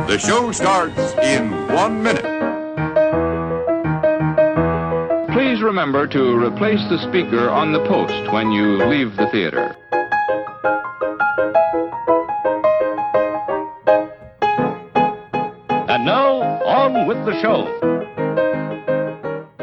The show starts in 1 minute. Please remember to replace the speaker on the post when you leave the theater. And now, on with the show.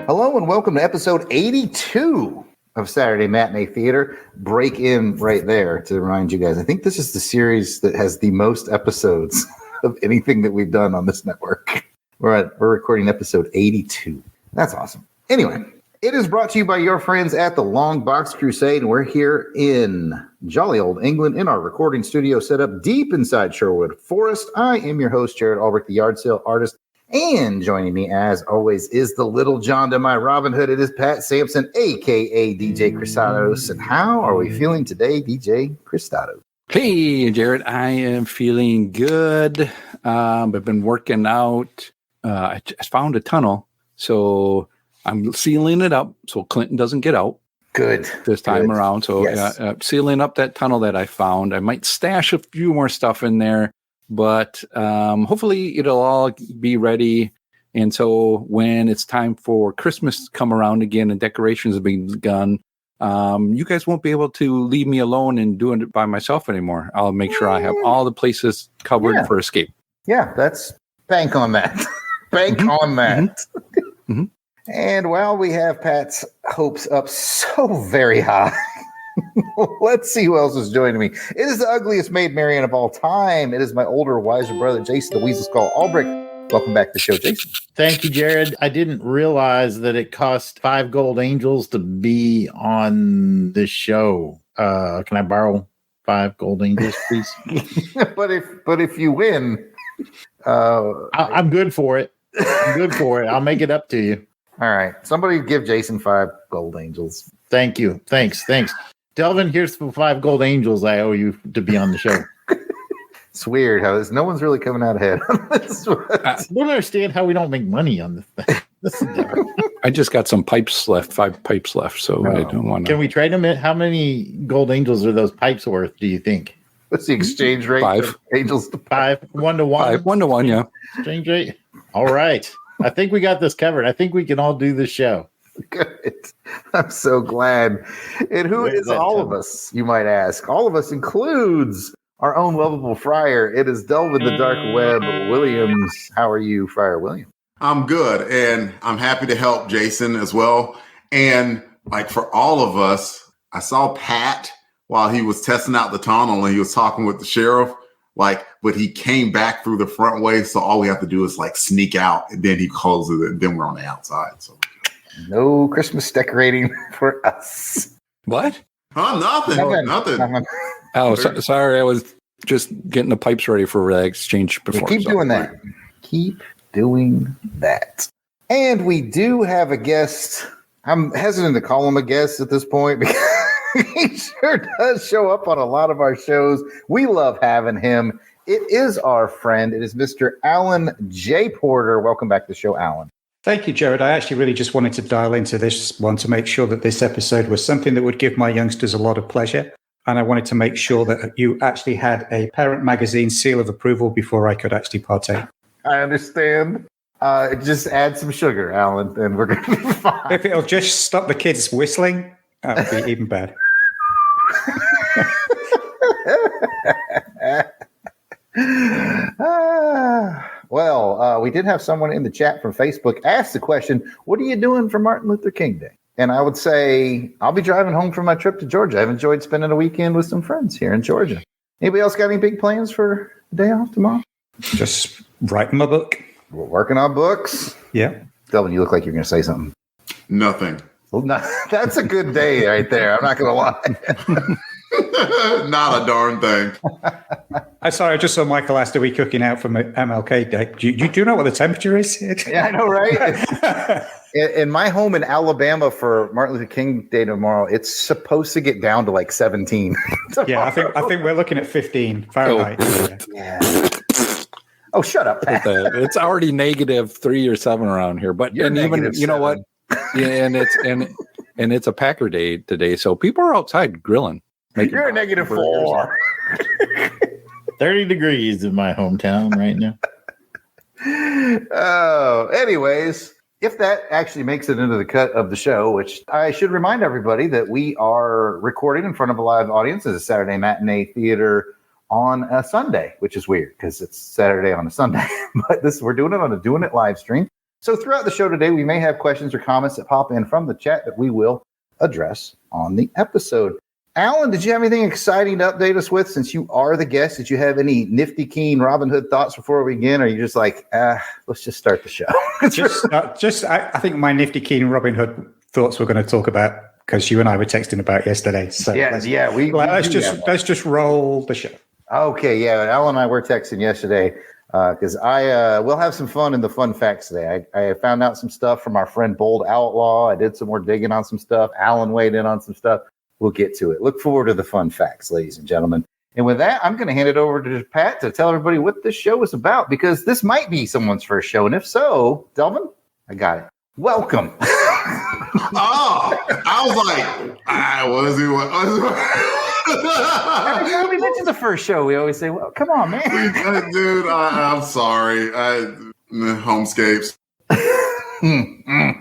Hello and welcome to episode 82 of Saturday Matinee Theatre. Break in right there to remind you guys. I think this is the series that has the most episodes of anything that we've done on this network. We're recording episode 82. That's awesome. Anyway, it is brought to you by your friends at the LONGBOX CRUSADE, and we're here in jolly old England in our recording studio set up deep inside Sherwood Forest. I am your host, Jared Albrecht, the yard sale artist. And joining me, as always, is the Little John to my Robin Hood. It is Pat Sampson, a.k.a. DJ Cristados. And how are we feeling today, DJ Cristados? Hey, Jared, I am feeling good. I've been working out. I just found a tunnel, so I'm sealing it up so Clinton doesn't get out. Good. This time around. So yes. Sealing up that tunnel that I found. I might stash a few more stuff in there. But hopefully it'll all be ready. And so when it's time for Christmas to come around again and decorations have begun, you guys won't be able to leave me alone and doing it by myself anymore. I'll make sure I have all the places covered for escape. Yeah, that's bank on that. Bank on that. Mm-hmm. And while we have Pat's hopes up so very high, let's see who else is joining me. It is the ugliest maid Marian of all time. It is my older, wiser brother, Jason the Weasel Skull Albrecht. Welcome back to the show, Jason. Thank you, Jared. I didn't realize that it cost 5 gold angels to be on this show. Can I borrow 5 gold angels, please? but if you win, I'm good for it. I'm good for it. I'll make it up to you. All right. Somebody give Jason 5 gold angels. Thank you. Thanks. Delvin, here's the 5 gold angels I owe you to be on the show. It's weird how no one's really coming out ahead on this one. I don't understand how we don't make money on this thing. I just got some pipes left, 5 pipes left, so I don't want to. Can we trade them? How many gold angels are those pipes worth, do you think? What's the exchange rate? 5. Angels to 5, 1 to 1? 5, 1 to 1, yeah. Exchange rate? All right. I think we got this covered. I think we can all do this show. Good. I'm so glad. And who is all of us, you might ask? All of us includes our own lovable Friar. It is Delvin the Dark Web Williams. How are you, Friar Williams? I'm good, and I'm happy to help Jason as well. And like for all of us, I saw Pat while he was testing out the tunnel and he was talking with the sheriff, but he came back through the front way. So all we have to do is sneak out, and then he closes it, and then we're on the outside. So no Christmas decorating for us. What? Huh? Nothing. Oh, sorry. I was just getting the pipes ready for exchange before. Keep doing that. Keep doing that. And we do have a guest. I'm hesitant to call him a guest at this point because he sure does show up on a lot of our shows. We love having him. It is our friend. It is Mr. Alan J. Porter. Welcome back to the show, Alan. Thank you, Jared. I actually really just wanted to dial into this one to make sure that this episode was something that would give my youngsters a lot of pleasure. And I wanted to make sure that you actually had a Parent Magazine seal of approval before I could actually partake. I understand. Just add some sugar, Alan, and we're going to be fine. If it'll just stop the kids whistling, that would be even better. Well, we did have someone in the chat from Facebook ask the question, what are you doing for Martin Luther King Day? And I would say, I'll be driving home from my trip to Georgia. I've enjoyed spending a weekend with some friends here in Georgia. Anybody else got any big plans for the day off tomorrow? Just writing my book. We're working on books. Yeah. Delvin, you look like you're going to say something. Nothing. Well, no, that's a good day right there. I'm not going to lie. Not a darn thing. I'm sorry, I just saw Michael asked, are we cooking out for MLK Day? Do you know what the temperature is? Yeah, I know, right? In my home in Alabama for Martin Luther King Day tomorrow, it's supposed to get down to 17. Yeah, I think we're looking at 15 Fahrenheit. Yeah. Oh, shut up, Pat. It's already -3 or 7 around here. But You're and even you know what? Yeah, and it's a Packer Day today, so people are outside grilling. You're a -4. 30 degrees in my hometown right now. Oh, anyways, if that actually makes it into the cut of the show, which I should remind everybody that we are recording in front of a live audience as a Saturday Matinee Theater on a Sunday, which is weird because it's Saturday on a Sunday. But we're doing it on a Doing It live stream. So throughout the show today, we may have questions or comments that pop in from the chat that we will address on the episode. Alan, did you have anything exciting to update us with since you are the guest? Did you have any nifty, keen Robin Hood thoughts before we begin? Or are you just like, let's just start the show? I think my nifty, keen Robin Hood thoughts we're going to talk about because you and I were texting about yesterday. So let's just roll the show. Okay, yeah. Alan and I were texting yesterday because we'll have some fun in the fun facts today. I found out some stuff from our friend Bold Outlaw. I did some more digging on some stuff. Alan weighed in on some stuff. We'll get to it. Look forward to the fun facts, ladies and gentlemen. And with that, I'm going to hand it over to Pat to tell everybody what this show is about, because this might be someone's first show. And if so, Delvin, I got it. Welcome. Oh, I was like, what is he? Every time we get to the first show, we always say, well, come on, man. Dude, I'm sorry. Homescapes.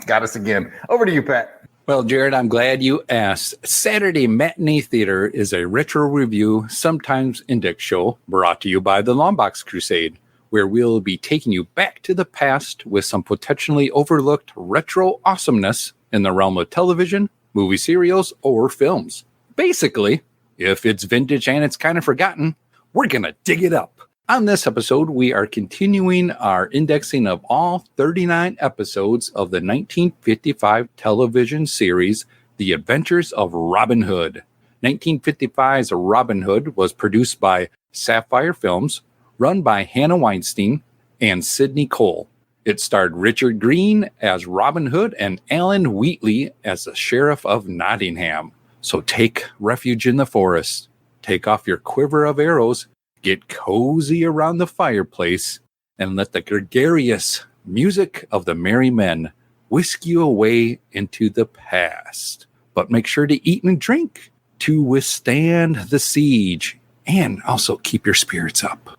Got us again. Over to you, Pat. Well, Jared, I'm glad you asked. Saturday Matinee Theatre is a retro review, sometimes index show, brought to you by the LONGBOX CRUSADE, where we'll be taking you back to the past with some potentially overlooked retro awesomeness in the realm of television, movie serials, or films. Basically, if it's vintage and it's kind of forgotten, we're going to dig it up. On this episode, we are continuing our indexing of all 39 episodes of the 1955 television series, The Adventures of Robin Hood. 1955's Robin Hood was produced by Sapphire Films, run by Hannah Weinstein and Sidney Cole. It starred Richard Green as Robin Hood and Alan Wheatley as the Sheriff of Nottingham. So take refuge in the forest, take off your quiver of arrows, get cozy around the fireplace, and let the gregarious music of the merry men whisk you away into the past. But make sure to eat and drink to withstand the siege, and also keep your spirits up.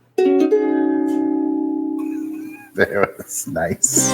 That was nice.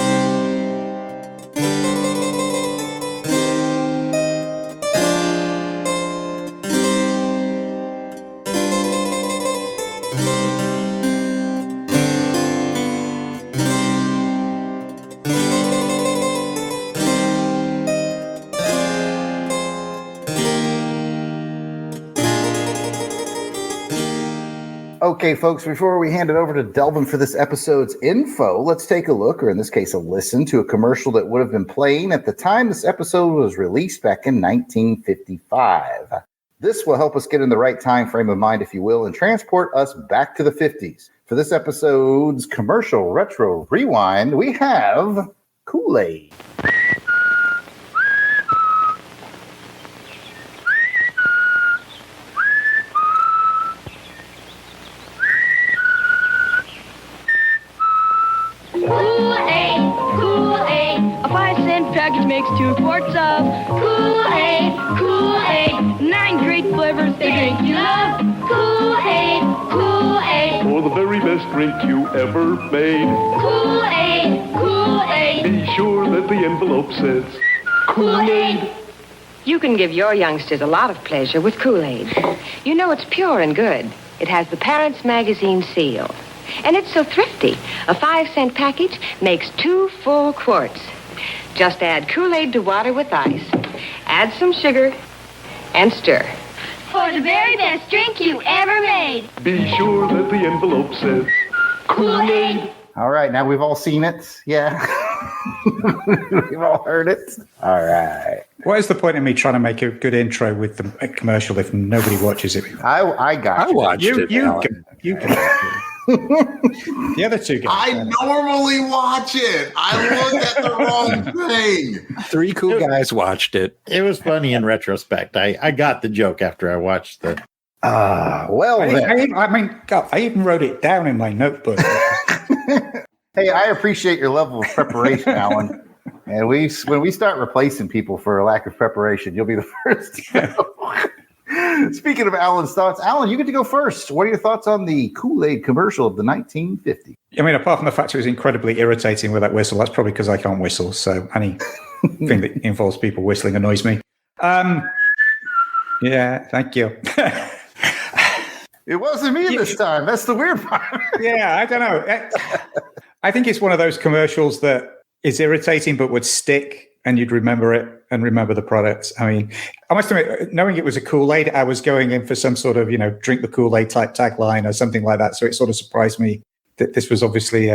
Okay, folks, before we hand it over to Delvin for this episode's info, let's take a look, or in this case, a listen to a commercial that would have been playing at the time this episode was released back in 1955. This will help us get in the right time frame of mind, if you will, and transport us back to the 50s. For this episode's commercial retro rewind, we have Kool-Aid. Package makes 2 quarts of Kool-Aid, Kool-Aid, 9 great flavors, the drink you love. Kool-Aid, Kool-Aid, for the very best drink you ever made. Kool-Aid, Kool-Aid. Be sure that the envelope says Kool-Aid. You can give your youngsters a lot of pleasure with Kool-Aid. You know it's pure and good. It has the Parents Magazine seal. And it's so thrifty. A 5-cent package makes 2 full quarts. Just add Kool-Aid to water with ice. Add some sugar and stir. For the very best drink you ever made. Be sure that the envelope says Kool-Aid. All right, now we've all seen it. Yeah. We've all heard it. All right. What is the point of me trying to make a good intro with the commercial if nobody watches it? I got you. I watched it. You can. The other two guys. I normally watch it. I looked at the wrong thing. 3 cool guys watched it. It was funny in retrospect. I got the joke after I watched the. Well, I even wrote it down in my notebook. Hey, I appreciate your level of preparation, Alan. And when we start replacing people for a lack of preparation, you'll be the first to know. Speaking of Alan's thoughts, Alan, you get to go first. What are your thoughts on the Kool-Aid commercial of the 1950s? I mean, apart from the fact it was incredibly irritating with that whistle, that's probably because I can't whistle. So anything that involves people whistling annoys me. Yeah, thank you. It wasn't me this time. That's the weird part. Yeah, I don't know. I think it's one of those commercials that is irritating but would stick and you'd remember it and remember the product. I mean, I must admit, knowing it was a Kool-Aid, I was going in for some sort of, drink the Kool-Aid type tagline or something like that. So it sort of surprised me that this was obviously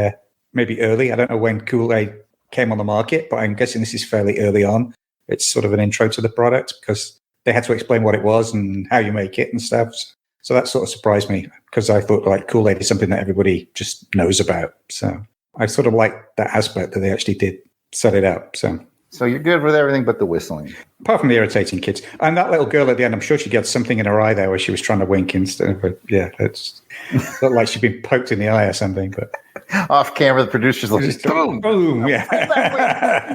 maybe early. I don't know when Kool-Aid came on the market, but I'm guessing this is fairly early on. It's sort of an intro to the product because they had to explain what it was and how you make it and stuff. So that sort of surprised me because I thought like Kool-Aid is something that everybody just knows about. So I sort of like that aspect that they actually did set it up. So you're good with everything but the whistling. Apart from the irritating kids. And that little girl at the end, I'm sure she got something in her eye there where she was trying to wink instead. But yeah, it's looked like she'd been poked in the eye or something. But off camera, the producers will just boom, yeah.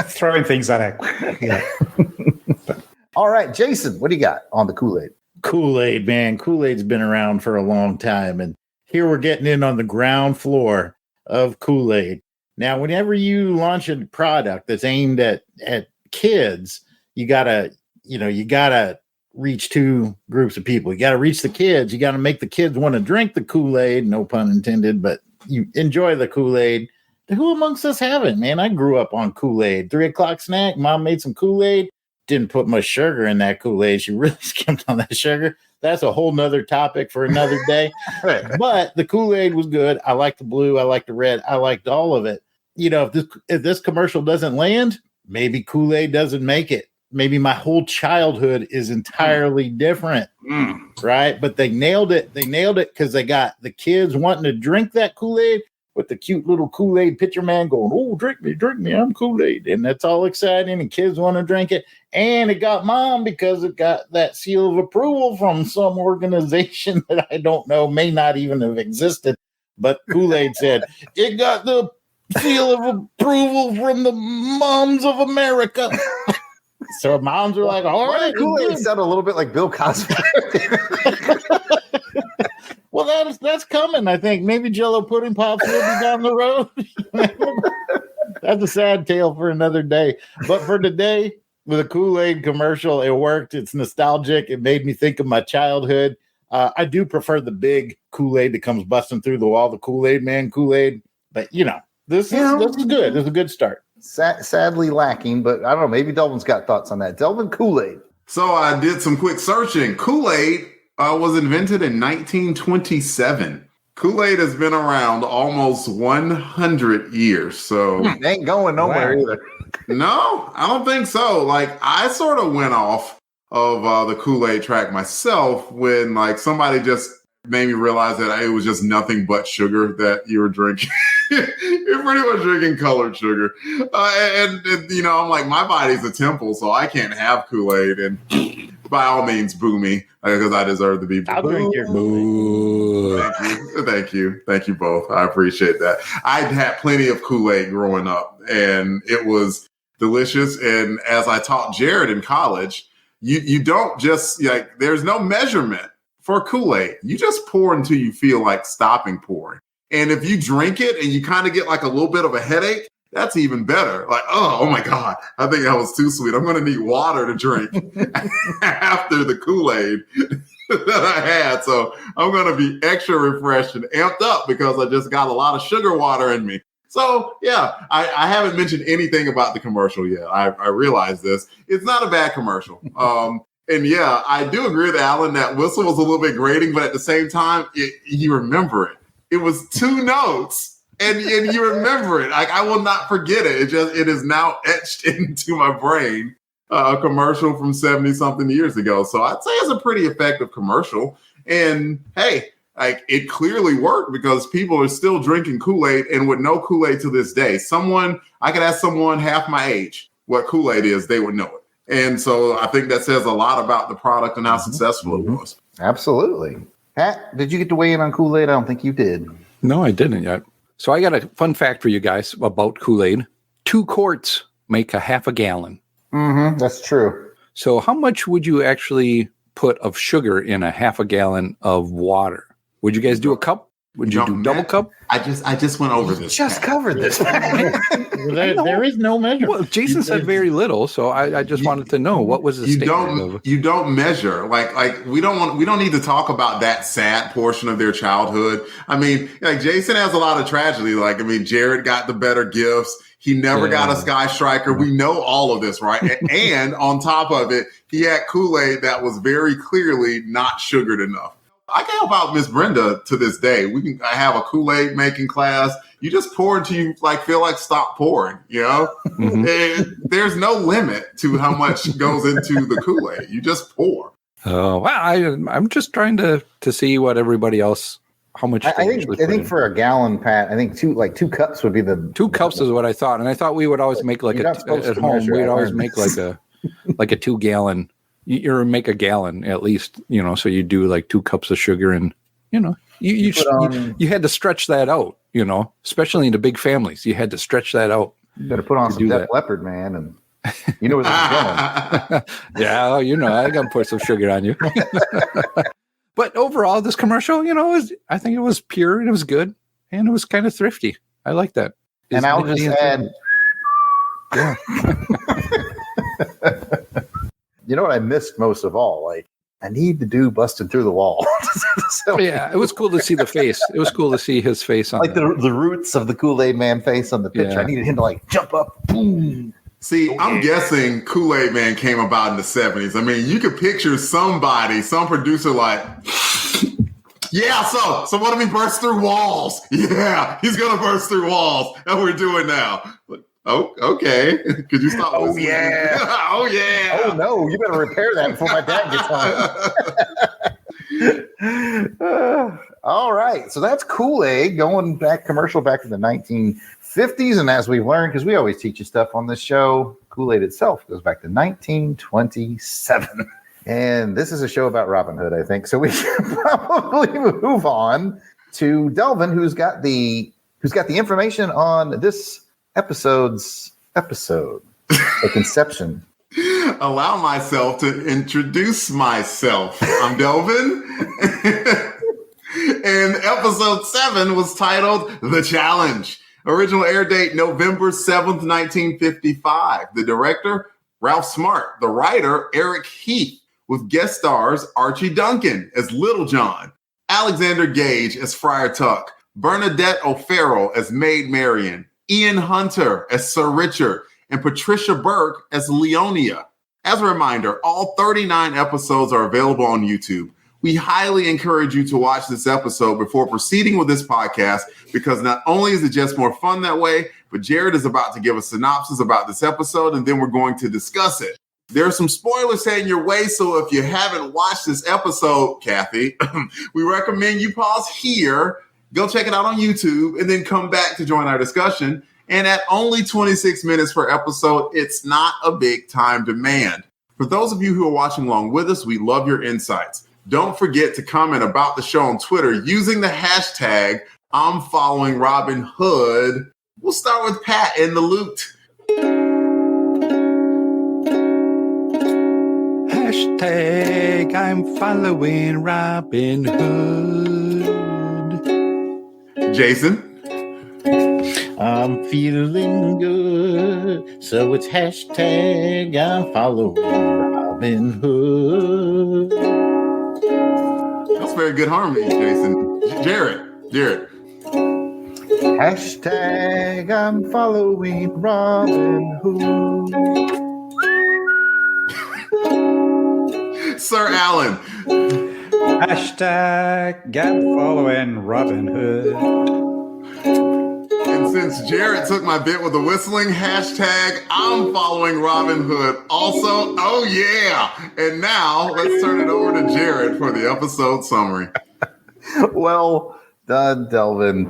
Throwing things at her. Yeah. All right, Jason, what do you got on the Kool-Aid? Kool-Aid, man. Kool-Aid's been around for a long time. And here we're getting in on the ground floor of Kool-Aid. Now, whenever you launch a product that's aimed at kids, you gotta reach two groups of people. You gotta reach the kids. You gotta make the kids want to drink the Kool-Aid, no pun intended, but you enjoy the Kool-Aid. Who amongst us haven't, man? I grew up on Kool-Aid. 3:00 snack, mom made some Kool-Aid. Didn't put much sugar in that Kool-Aid. She really skimped on that sugar. That's a whole nother topic for another day. But the Kool-Aid was good. I liked the blue. I liked the red. I liked all of it. If this commercial doesn't land, maybe Kool-Aid doesn't make it. Maybe my whole childhood is entirely different. Right? But they nailed it. They nailed it because they got the kids wanting to drink that Kool-Aid with the cute little Kool-Aid pitcher man going, oh, drink me, I'm Kool-Aid. And that's all exciting, and kids want to drink it. And it got mom because it got that seal of approval from some organization that I don't know, may not even have existed. But Kool-Aid said, it got the seal of approval from the moms of America. So moms were like, all right. Kool-Aid sound a little bit like Bill Cosby. Well, that's coming, I think. Maybe Jell-O pudding pops will be down the road. That's a sad tale for another day. But for today, with a Kool-Aid commercial, it worked. It's nostalgic. It made me think of my childhood. I do prefer the big Kool-Aid that comes busting through the wall, the Kool-Aid man Kool-Aid. But, this is good. It's a good start. Sadly lacking, but I don't know. Maybe Delvin's got thoughts on that. Delvin, Kool-Aid. So I did some quick searching. Kool-Aid was invented in 1927. Kool-Aid has been around almost 100 years. So ain't going nowhere either. No, I don't think so. Like, I sort of went off of the Kool-Aid track myself when somebody just made me realize that it was just nothing but sugar that you were drinking. You're pretty much drinking colored sugar. And I'm like, my body's a temple, so I can't have Kool-Aid. And by all means, boo me, because I deserve to be booed. I'll drink your Kool-Aid. Thank you. Thank you both. I appreciate that. I'd had plenty of Kool-Aid growing up, and it was delicious. And as I taught Jared in college, you don't just, there's no measurement for Kool-Aid. You just pour until you feel like stopping pouring. And if you drink it and you kind of get a little bit of a headache, that's even better. Oh my God, I think that was too sweet. I'm going to need water to drink after the Kool-Aid that I had. So I'm going to be extra refreshed and amped up because I just got a lot of sugar water in me. So yeah, I haven't mentioned anything about the commercial yet. I realize this. It's not a bad commercial. And yeah, I do agree with Alan that whistle was a little bit grating, but at the same time, you remember it. It was 2 notes, and you remember it. I will not forget it. It is now etched into my brain. A commercial from 70-something years ago. So I'd say it's a pretty effective commercial. And hey, it clearly worked because people are still drinking Kool-Aid, and with no Kool-Aid to this day. I could ask someone half my age what Kool-Aid is, they would know it. And so I think that says a lot about the product and how successful it was. Absolutely. Pat, did you get to weigh in on Kool-Aid? I don't think you did. No, I didn't yet. So I got a fun fact for you guys about Kool-Aid. 2 quarts make a half a gallon. Mm-hmm, that's true. So how much would you actually put of sugar in a half a gallon of water? Would you guys do a cup? Would you do double cup? I just went over this. Just covered this. There is no measure. Well, Jason said very little, so I just wanted to know what was the statement of. You don't measure like we don't need to talk about that sad portion of their childhood. I mean, like Jason has a lot of tragedy. Like, I mean, Jared got the better gifts. He never got a Sky Striker. We know all of this, right? And on top of it, he had Kool-Aid that was very clearly not sugared enough. I can help out Miss Brenda to this day. I have a Kool-Aid making class. You just pour until you feel like stop pouring, you know? Mm-hmm. And there's no limit to how much goes into the Kool-Aid. You just pour. Oh, well, I'm just trying to see what everybody else, how much. I think for a gallon, Pat, I think two cups would be the 2 cups is what I thought. And I thought we would always make at home, we'd always make like a 2 gallon. You make a gallon at least, so you do like 2 cups of sugar, and you had to stretch that out, especially in the big families. You had to stretch that out. You got to put on some Def Leppard, man, and you know where this is going. Yeah, I got to put some sugar on you. But overall, this commercial, I think it was pure and it was good and it was kind of thrifty. I like that. And I'll just add, yeah. You know what I missed most of all? Like, I need to do Busted Through the Wall. So, yeah, it was cool to see the face. It was cool to see his face on the roots of the Kool-Aid Man face on the picture. Yeah. I needed him to jump up, boom. See, I'm guessing Kool-Aid Man came about in the 70s. I mean, you could picture some producer yeah, so what if he bursts through walls? Yeah, he's going to burst through walls. That's what we're doing now. Oh, okay. Could you stop? Oh, yeah. Oh, yeah. Oh, no. You better repair that before my dad gets home. All right. So that's Kool-Aid going back to the 1950s. And as we've learned, because we always teach you stuff on this show, Kool-Aid itself goes back to 1927. And this is a show about Robin Hood, I think. So we should probably move on to Delvin, who's got the information on this episode's the conception. Allow myself to introduce myself. I'm Delvin. And episode 7 was titled The Challenge. Original air date November 7th, 1955. The director, Ralph Smart. The writer, Eric Heath, with guest stars Archie Duncan as Little John, Alexander Gage as Friar Tuck, Bernadette O'Farrell as Maid Marian, Ian Hunter as Sir Richard, and Patricia Burke as Leonia. As a reminder, all 39 episodes are available on YouTube. We highly encourage you to watch this episode before proceeding with this podcast, because not only is it just more fun that way, but Jared is about to give a synopsis about this episode, and then we're going to discuss it. There are some spoilers heading your way, so if you haven't watched this episode, Kathy, we recommend you pause here, go check it out on YouTube, and then come back to join our discussion. And at only 26 minutes per episode, it's not a big time demand. For those of you who are watching along with us, we love your insights. Don't forget to comment about the show on Twitter using the hashtag I'm following Robin Hood. We'll start with Pat in the loot. Hashtag I'm following Robin Hood. Jason. I'm feeling good, so it's hashtag I'm following Robin Hood. That's very good harmony, Jason. Jared. Hashtag I'm following Robin Hood. Sir Alan. Hashtag I'm following Robin Hood. And since Jared took my bit with the whistling, hashtag I'm following Robin Hood. Also, oh yeah. And now let's turn it over to Jared for the episode summary. Well done, Delvin.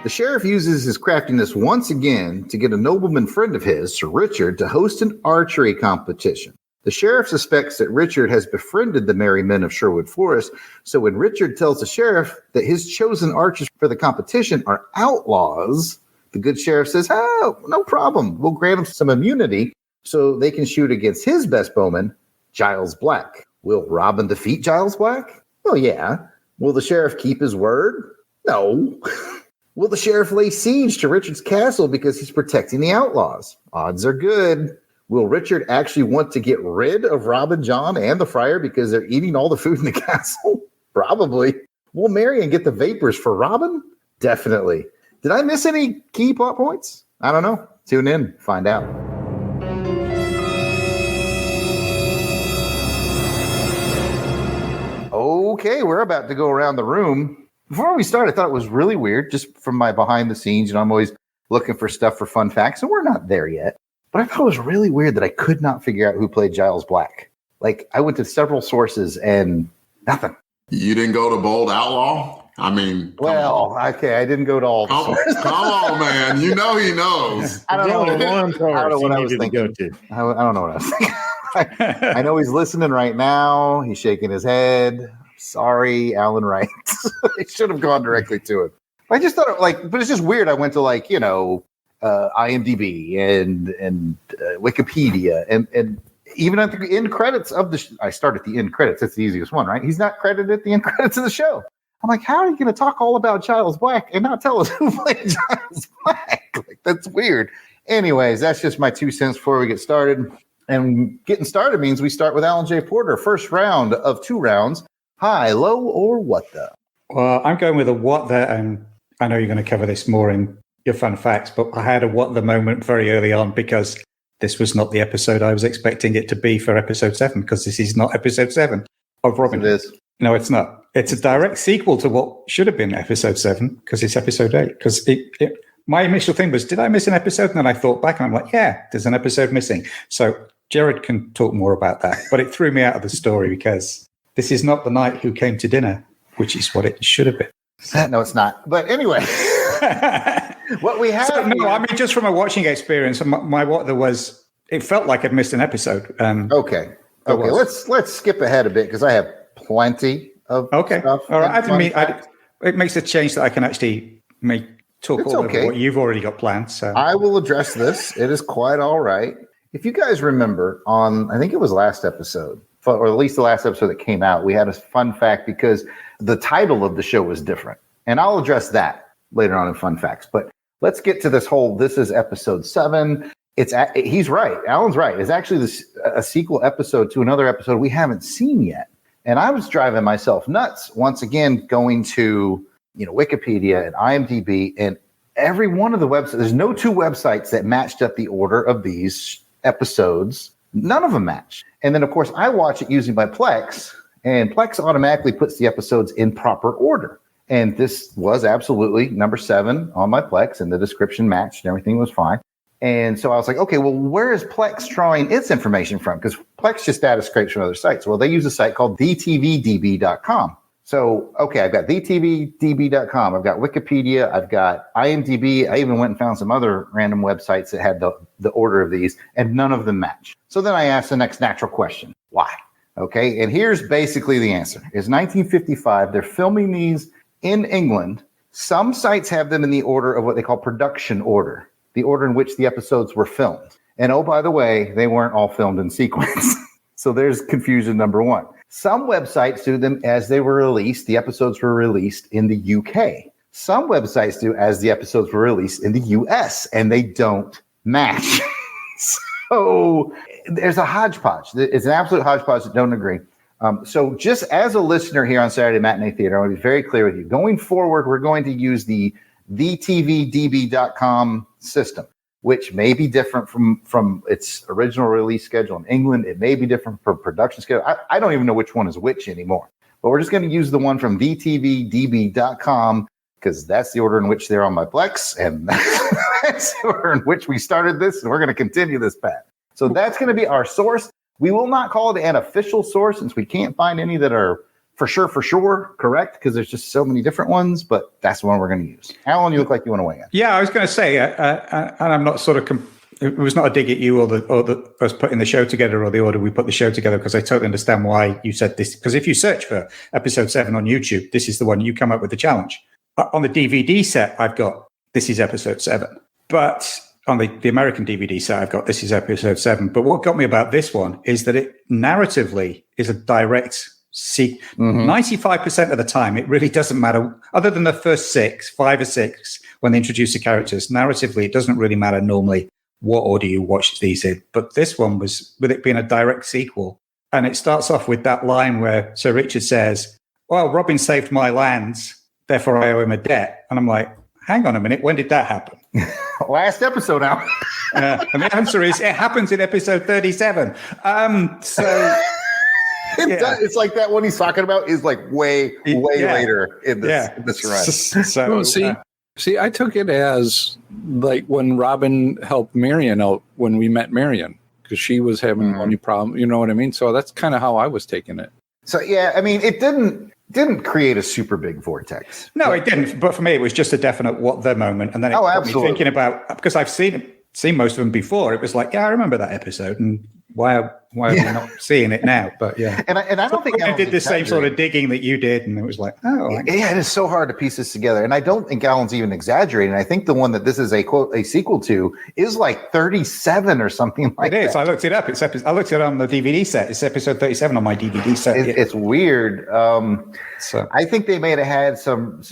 The sheriff uses his craftiness once again to get a nobleman friend of his, Sir Richard, to host an archery competition. The sheriff suspects that Richard has befriended the merry men of Sherwood Forest, so when Richard tells the sheriff that his chosen archers for the competition are outlaws, the good sheriff says, oh, no problem. We'll grant them some immunity so they can shoot against his best bowman, Giles Black. Will Robin defeat Giles Black? Well, yeah. Will the sheriff keep his word? No. Will the sheriff lay siege to Richard's castle because he's protecting the outlaws? Odds are good. Will Richard actually want to get rid of Robin, John, and the friar because they're eating all the food in the castle? Probably. Will Marion get the vapors for Robin? Definitely. Did I miss any key plot points? I don't know. Tune in, find out. Okay, we're about to go around the room. Before we start, I thought it was really weird, just from my behind the scenes. You know, I'm always looking for stuff for fun facts, and we're not there yet. But I thought it was really weird that I could not figure out who played Giles Black. Like, I went to several sources and nothing. You didn't go to Bold Outlaw? I mean, well, okay, I didn't go to all the sources. Come on, man. You know he knows. I don't know what I was thinking. I don't know what I was thinking. I know he's listening right now. He's shaking his head. Sorry, Alan Wright. I should have gone directly to it. I just thought, but it's just weird. I went to IMDb and Wikipedia and even at the end credits of the. I start at the end credits. That's the easiest one, right? He's not credited at the end credits of the show. I'm like, how are you going to talk all about Giles Black and not tell us who played Giles Black? That's weird. Anyways, that's just my 2 cents before we get started. And getting started means we start with Alan J. Porter. First round of 2 rounds. High, low, or what the? Well, I'm going with a what the, and I know you're going to cover this more in your fun facts, but I had a what the moment very early on because this was not the episode I was expecting it to be for episode 7, because this is not episode 7 of Robin Hood. It is. No, it's not. It's a direct sequel to what should have been episode 7, because it's episode 8. Because my initial thing was, did I miss an episode? And then I thought back and I'm like, yeah, there's an episode missing. So Jared can talk more about that. But it threw me out of the story because this is not the night who came to dinner, which is what it should have been. No, it's not. But anyway, what we have. So, no, I mean, just from a watching experience, my what there was, it felt like I'd missed an episode. Okay. Let's skip ahead a bit because I have plenty of stuff. All right. It makes a change that I can actually talk over what you've already got planned. So I will address this. It is quite all right. If you guys remember on, I think it was last episode, or at least the last episode that came out, we had a fun fact because the title of the show was different. And I'll address that later on in fun facts. But let's get to this is episode 7. He's right. Alan's right. It's actually a sequel episode to another episode we haven't seen yet. And I was driving myself nuts once again, going to Wikipedia and IMDb and every one of the websites. There's no 2 websites that matched up the order of these episodes. None of them match. And then, of course, I watch it using my Plex, and Plex automatically puts the episodes in proper order. And this was absolutely number 7 on my Plex, and the description matched and everything was fine. And so I was like, okay, well, where is Plex drawing its information from? Because Plex just data scrapes from other sites. Well, they use a site called dtvdb.com. So, okay, I've got dtvdb.com. I've got Wikipedia. I've got IMDb. I even went and found some other random websites that had the order of these, and none of them match. So then I asked the next natural question. Why? Okay, and here's basically the answer. It's 1955. They're filming these in England. Some sites have them in the order of what they call production order, the order in which the episodes were filmed. And oh, by the way, they weren't all filmed in sequence. So there's confusion number 1. Some websites do them as they were released. The episodes were released in the UK. Some websites do as the episodes were released in the US, and they don't match. So there's a hodgepodge. It's an absolute hodgepodge that don't agree. So just as a listener here on Saturday Matinee Theatre, I want to be very clear with you. Going forward, we're going to use the tvdb.com system, which may be different from its original release schedule in England. It may be different from production schedule. I don't even know which one is which anymore. But we're just going to use the one from dtvdb.com because that's the order in which they're on my Plex, and that's the order in which we started this, and we're going to continue this path. So that's going to be our source. We will not call it an official source since we can't find any that are for sure correct because there's just so many different ones, but that's the one we're going to use. Alan, you look like you want to weigh in. Yeah, I was going to say, and I'm not sort of. It was not a dig at you or us putting the show together or the order we put the show together, because I totally understand why you said this. Because if you search for episode 7 on YouTube, this is the one you come up with the challenge. On the DVD set, I've got this is episode 7. But on the American DVD set, I've got this is episode 7. But what got me about this one is that it narratively is a direct 95% of the time, it really doesn't matter. Other than the first 5 or 6, when they introduce the characters, narratively, it doesn't really matter normally what order you watch these in. But this one was, with it being a direct sequel, and it starts off with that line where Sir Richard says, well, Robin saved my lands, therefore I owe him a debt. And I'm like, hang on a minute, when did that happen? Last episode now. And the answer is, it happens in episode 37. It's like that one he's talking about is like way later in this run. See, I took it as like when Robin helped Marion out when we met Marion, because she was having money problem. You know what I mean? So that's kind of how I was taking it. So yeah, I mean, it didn't create a super big vortex. No, it didn't. But for me, it was just a definite what the moment, and then it got me thinking about, because I've seen most of them before. It was like, yeah, I remember that episode, and why are we not seeing it now? But yeah, and I don't think I did the same sort of digging that you did, and it was like, it is so hard to piece this together. And I don't think Alan's even exaggerating. I think the one that this is a sequel to is like 37 or something like that. It is. I looked it up. I looked it on the DVD set. It's episode 37 on my DVD set. It's weird. I think they may have had some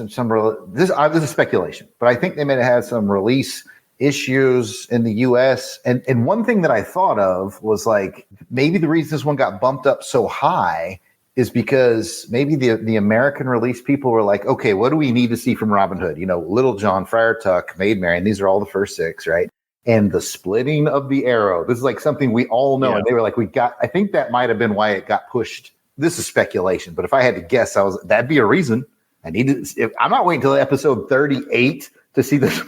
this is speculation, but I think they may have had some release issues in the US. And one thing that I thought of was like, maybe the reason this one got bumped up so high is because maybe the American release people were like, okay, what do we need to see from Robin Hood? You know, Little John, Friar Tuck, Maid Marian, these are all the first 6, right? And the splitting of the arrow. This is like something we all know. Yeah. And they were like, I think that might have been why it got pushed. This is speculation, but if I had to guess, that'd be a reason. I'm not waiting until episode 38 to see this.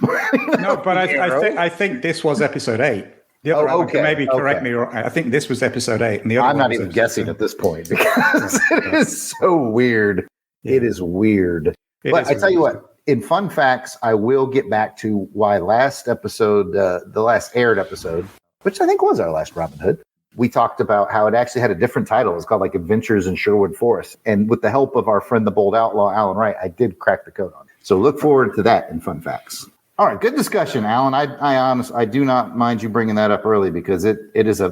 No, but I think this was episode 8. The other can maybe correct me. I think this was episode 8, and the other. I'm not even guessing at this point because it is so weird. Yeah. It is weird. But I tell you what, in fun facts, I will get back to why last episode, the last aired episode, which I think was our last Robin Hood, we talked about how it actually had a different title. It's called like Adventures in Sherwood Forest, and with the help of our friend, the bold outlaw Alan Wright, I did crack the code on it. So look forward to that in fun facts. All right, good discussion, Alan. I do not mind you bringing that up early because it is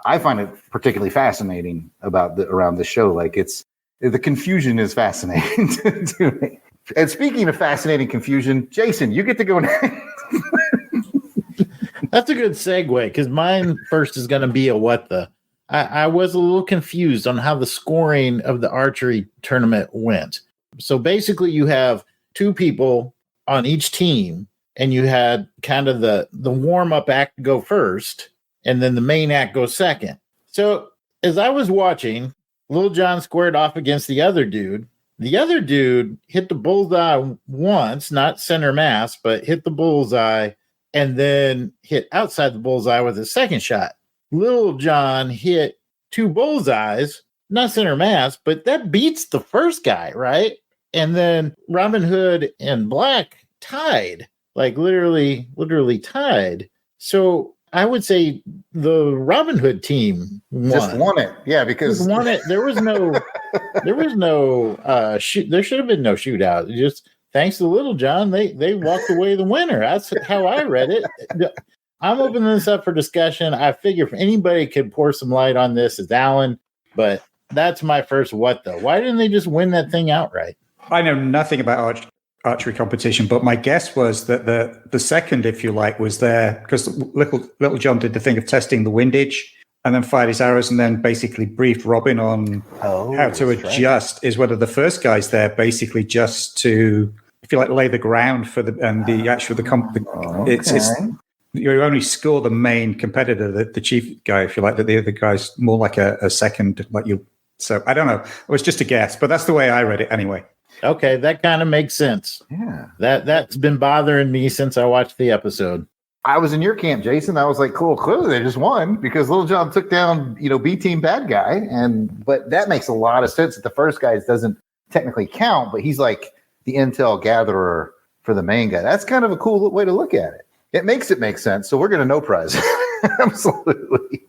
I find it particularly fascinating around the show. Like the confusion is fascinating to me. And speaking of fascinating confusion, Jason, you get to go next. That's a good segue because mine first is going to be a what the. I was a little confused on how the scoring of the archery tournament went. So basically, you have 2 people on each team, and you had kind of the warm-up act go first, and then the main act goes second. So as I was watching, Little John squared off against the other dude. The other dude hit the bullseye once, not center mass, but hit the bullseye, and then hit outside the bullseye with his second shot. Little John hit 2 bullseyes, not center mass, but that beats the first guy, right? And then Robin Hood and Black tied, like literally tied. So I would say the Robin Hood team just won it. Yeah, because won it. There was no shoot. There should have been no shootout. Just thanks to Little John, they walked away the winner. That's how I read it. I'm opening this up for discussion. I figure if anybody could pour some light on this, it's Alan. But that's my first what though. Why didn't they just win that thing outright? I know nothing about archery competition, but my guess was that the second, if you like, was there because Little John did the thing of testing the windage and then fired his arrows and then basically briefed Robin on how to adjust. Right. Is whether the first guy's there basically just to, if you like, lay the ground for it's you only score the main competitor, the chief guy, if you like, that the other guy's more like a second, like you. So I don't know. It was just a guess, but that's the way I read it anyway. Okay, that kind of makes sense. Yeah. That's been bothering me since I watched the episode. I was in your camp, Jason. I was like, cool, clearly they just won because Little John took down, B team bad guy. But that makes a lot of sense that the first guy doesn't technically count, but he's like the intel gatherer for the main guy. That's kind of a cool way to look at it. It makes it make sense. So we're going to no prize. Absolutely.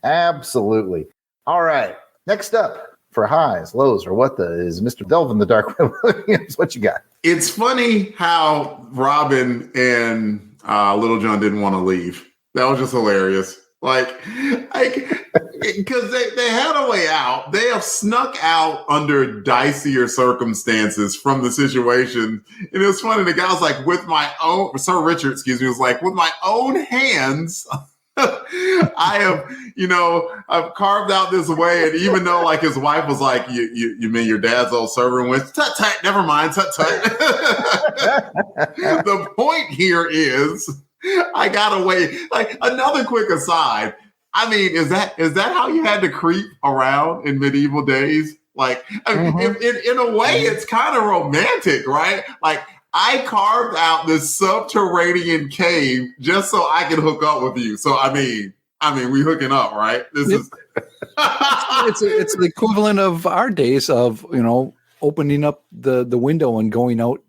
Absolutely. All right. Next up for highs, lows, or what is Mr. Delvin the Dark Williams. What you got? It's funny how Robin and Little John didn't want to leave. That was just hilarious. Because they had a way out. They have snuck out under dicier circumstances from the situation. And it was funny. The guy was like, Sir Richard, was like, with my own hands, I've carved out this way. And even though his wife was like, you mean your dad's old servant went, tut, never mind, tut. The point here is I got away. Another quick aside. I mean, is that how you had to creep around in medieval days? In a way, it's kind of romantic, right? I carved out this subterranean cave just so I could hook up with you. So I mean, we hooking up, right? This is it's the equivalent of our days of opening up the window and going out.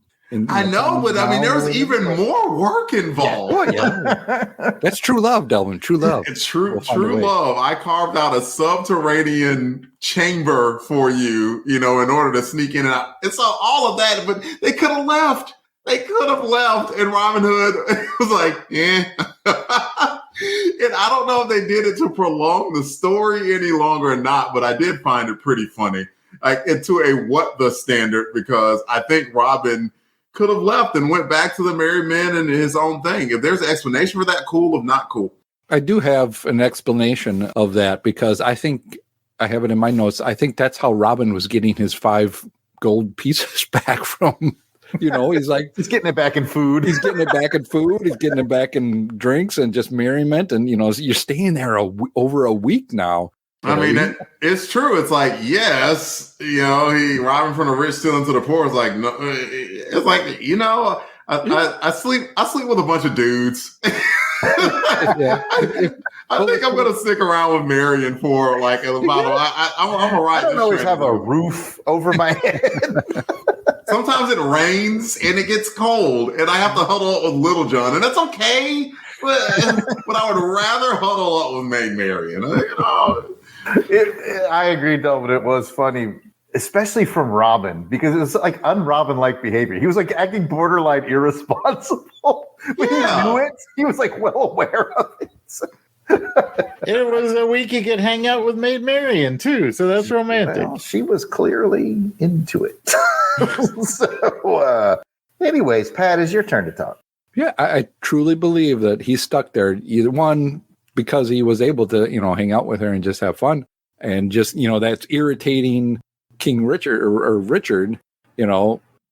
I know, but I mean, there was even more work involved. Yeah. That's true love, Delvin. True love. It's true love. I carved out a subterranean chamber for you, in order to sneak in and out. And so all of that, but they could have left. And Robin Hood was like, And I don't know if they did it to prolong the story any longer or not, but I did find it pretty funny. To a what the standard, because I think Robin could have left and went back to the Merry Men and his own thing. If there's an explanation for that, cool. If not, cool. I do have an explanation of that because I think I have it in my notes. I think that's how Robin was getting his 5 gold pieces back from, he's like... He's getting it back in food. He's getting it back in food. He's getting it back in drinks and just merriment. And, you're staying there over a week now. I mean, it's true. It's like, yes, Robin from the rich stealing to the poor is like, no, it's like, I sleep with a bunch of dudes. Yeah. I think I'm going to stick around with Marion for about, I'm a right. I don't always have a roof over my head. Sometimes it rains and it gets cold and I have to huddle up with Little John, and that's okay. But I would rather huddle up with Maid Marion. I agree, Delvin. It was funny, especially from Robin, because it was like un-Robin-like behavior. He was acting borderline irresponsible. But he knew it. He was well aware of it. It was a week he could hang out with Maid Marian too, so that's romantic. Well, she was clearly into it. So, anyways, Pat, it's your turn to talk. Yeah, I truly believe that he's stuck there. Either one, because he was able to, hang out with her and just have fun. And just, that's irritating King Richard or Richard,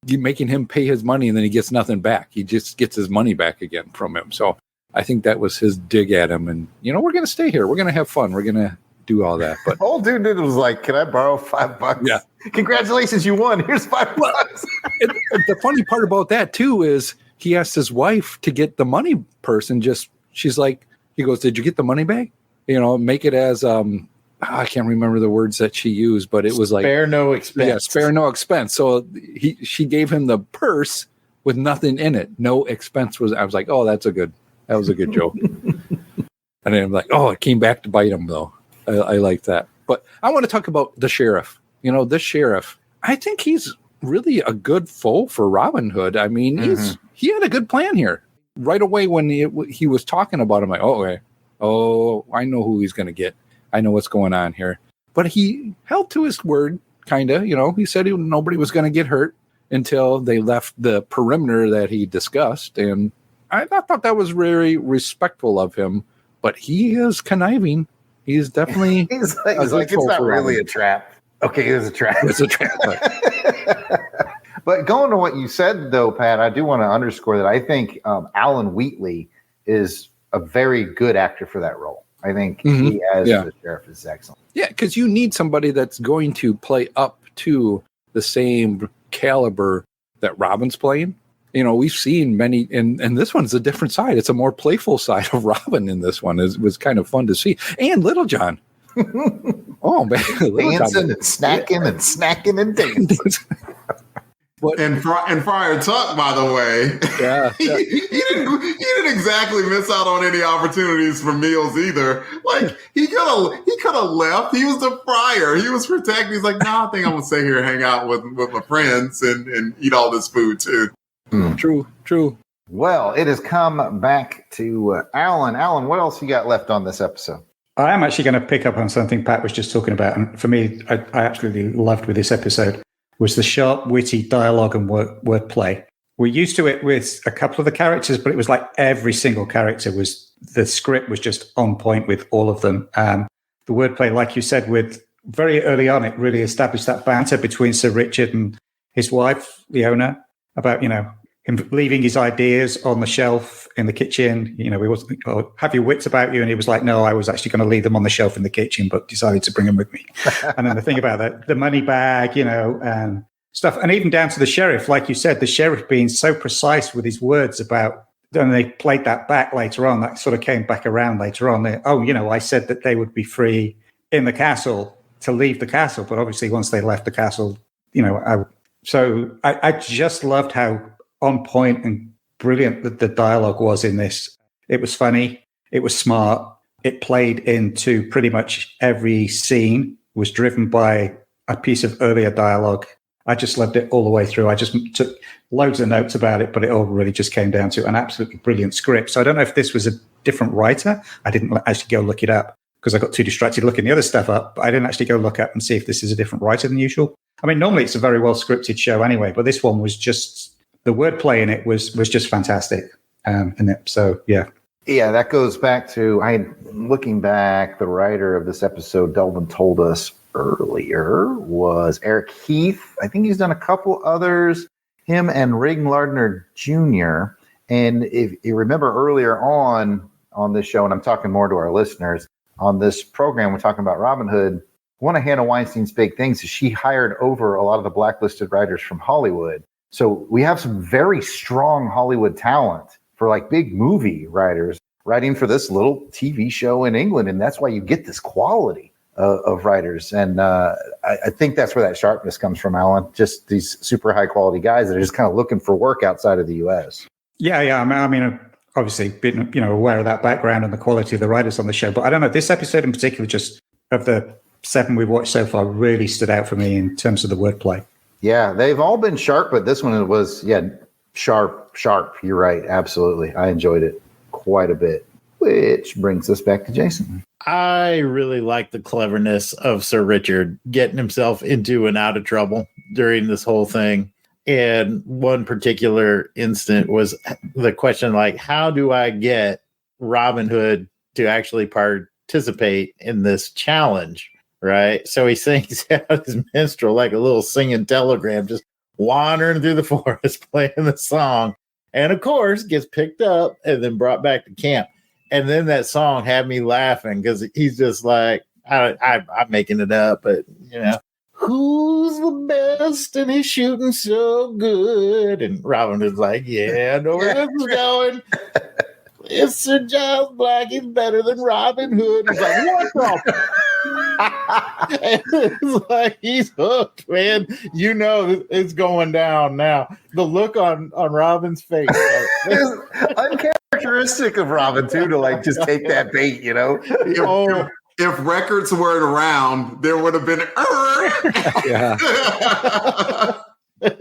making him pay his money and then he gets nothing back. He just gets his money back again from him. So I think that was his dig at him. And, we're going to stay here. We're going to have fun. We're going to do all that. But old dude was like, can I borrow $5? Yeah. Congratulations, you won. Here's $5. The funny part about that, too, is he asked his wife to get the money purse and she's like, he goes, did you get the money back? Make it as, I can't remember the words that she used, but it was like spare no expense. Yeah, spare no expense. So she gave him the purse with nothing in it. No expense I was like, oh, that was a good joke. And then I'm like, oh, it came back to bite him though. I like that. But I want to talk about the sheriff. This sheriff, I think he's really a good foe for Robin Hood. I mean, he had a good plan here. Right away when he was talking about him, like, okay, I know who he's going to get. I know what's going on here. But he held to his word, kind of. He said nobody was going to get hurt until they left the perimeter that he discussed. And I thought that was very respectful of him. But he is conniving. He's definitely... he's like it's not really a trap. Okay, it was a trap. It's a trap. But going to what you said, though, Pat, I do want to underscore that I think Alan Wheatley is a very good actor for that role. I think he as the sheriff is excellent. Yeah, because you need somebody that's going to play up to the same caliber that Robin's playing. we've seen many, and this one's a different side. It's a more playful side of Robin in this one. It was kind of fun to see. And Little John. Oh, man. Dancing and snacking and dancing. And Friar Tuck, by the way, he didn't exactly miss out on any opportunities for meals either. Like he could have left. He was the friar. He was protected. He's like, no, I think I'm gonna stay here and hang out with my friends and eat all this food too. True. Well, it has come back to Alan. Alan, what else you got left on this episode? I am actually going to pick up on something Pat was just talking about. And for me, I absolutely loved with this episode was the sharp, witty dialogue and wordplay. We're used to it with a couple of the characters, but it was like every single character the script was just on point with all of them. The wordplay, like you said, with very early on, it really established that banter between Sir Richard and his wife, Leona, about, him leaving his ideas on the shelf in the kitchen. He wasn't, have your wits about you. And he was like, no, I was actually going to leave them on the shelf in the kitchen, but decided to bring them with me. And then the thing about the money bag, and stuff. And even down to the sheriff, like you said, the sheriff being so precise with his words about, and they played that back later on. That sort of came back around later on. I said that they would be free in the castle to leave the castle. But obviously once they left the castle, I just loved how on point and brilliant that the dialogue was in this. It was funny. It was smart. It played into pretty much every scene, was driven by a piece of earlier dialogue. I just loved it all the way through. I just took loads of notes about it, but it all really just came down to an absolutely brilliant script. So I don't know if this was a different writer. I didn't actually go look it up because I got too distracted looking the other stuff up, but I didn't actually go look up and see if this is a different writer than usual. I mean, normally it's a very well scripted show anyway, but this one was just, the wordplay in it was just fantastic. So, yeah. Yeah, that goes back to, looking back, the writer of this episode, Delvin told us earlier, was Eric Heath. I think he's done a couple others, him and Rig Lardner Jr. And if you remember earlier on this show, and I'm talking more to our listeners, on this program, we're talking about Robin Hood. One of Hannah Weinstein's big things is she hired over a lot of the blacklisted writers from Hollywood. So we have some very strong Hollywood talent for like big movie writers writing for this little TV show in England. And that's why you get this quality of writers. And I think that's where that sharpness comes from, Alan. Just these super high quality guys that are just kind of looking for work outside of the US. Yeah. I mean, obviously been, aware of that background and the quality of the writers on the show. But I don't know, this episode in particular, just of the 7 we've watched so far, really stood out for me in terms of the wordplay. Yeah, they've all been sharp, but this one was, sharp. You're right. Absolutely. I enjoyed it quite a bit, which brings us back to Jason. I really like the cleverness of Sir Richard getting himself into and out of trouble during this whole thing. And one particular instant was the question, like, how do I get Robin Hood to actually participate in this challenge? Right. So he sings out his minstrel like a little singing telegram, just wandering through the forest, playing the song. And of course, gets picked up and then brought back to camp. And then that song had me laughing because he's just like, I'm making it up, but, who's the best and he's shooting so good? And Robin is like, yeah, I know where this is going. If Sir Giles Black is better than Robin Hood. He's like, what the? And it's like, he's hooked, man. It's going down now. The look on Robin's face. It's uncharacteristic of Robin, too, to just take that bait, If records weren't around, there would have been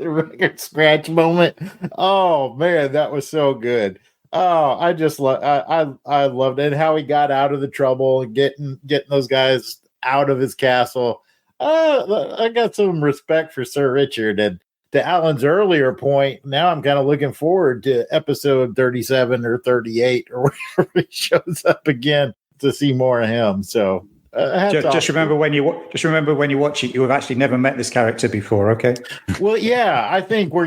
record scratch moment. Oh, man, that was so good. Oh, I just I loved it. And how he got out of the trouble and getting those guys out of his castle. I got some respect for Sir Richard. And to Alan's earlier point, now I'm kind of looking forward to episode 37 or 38 or wherever he shows up again to see more of him. So just remember when you watch it, you have actually never met this character before. Okay. Well, yeah, I think where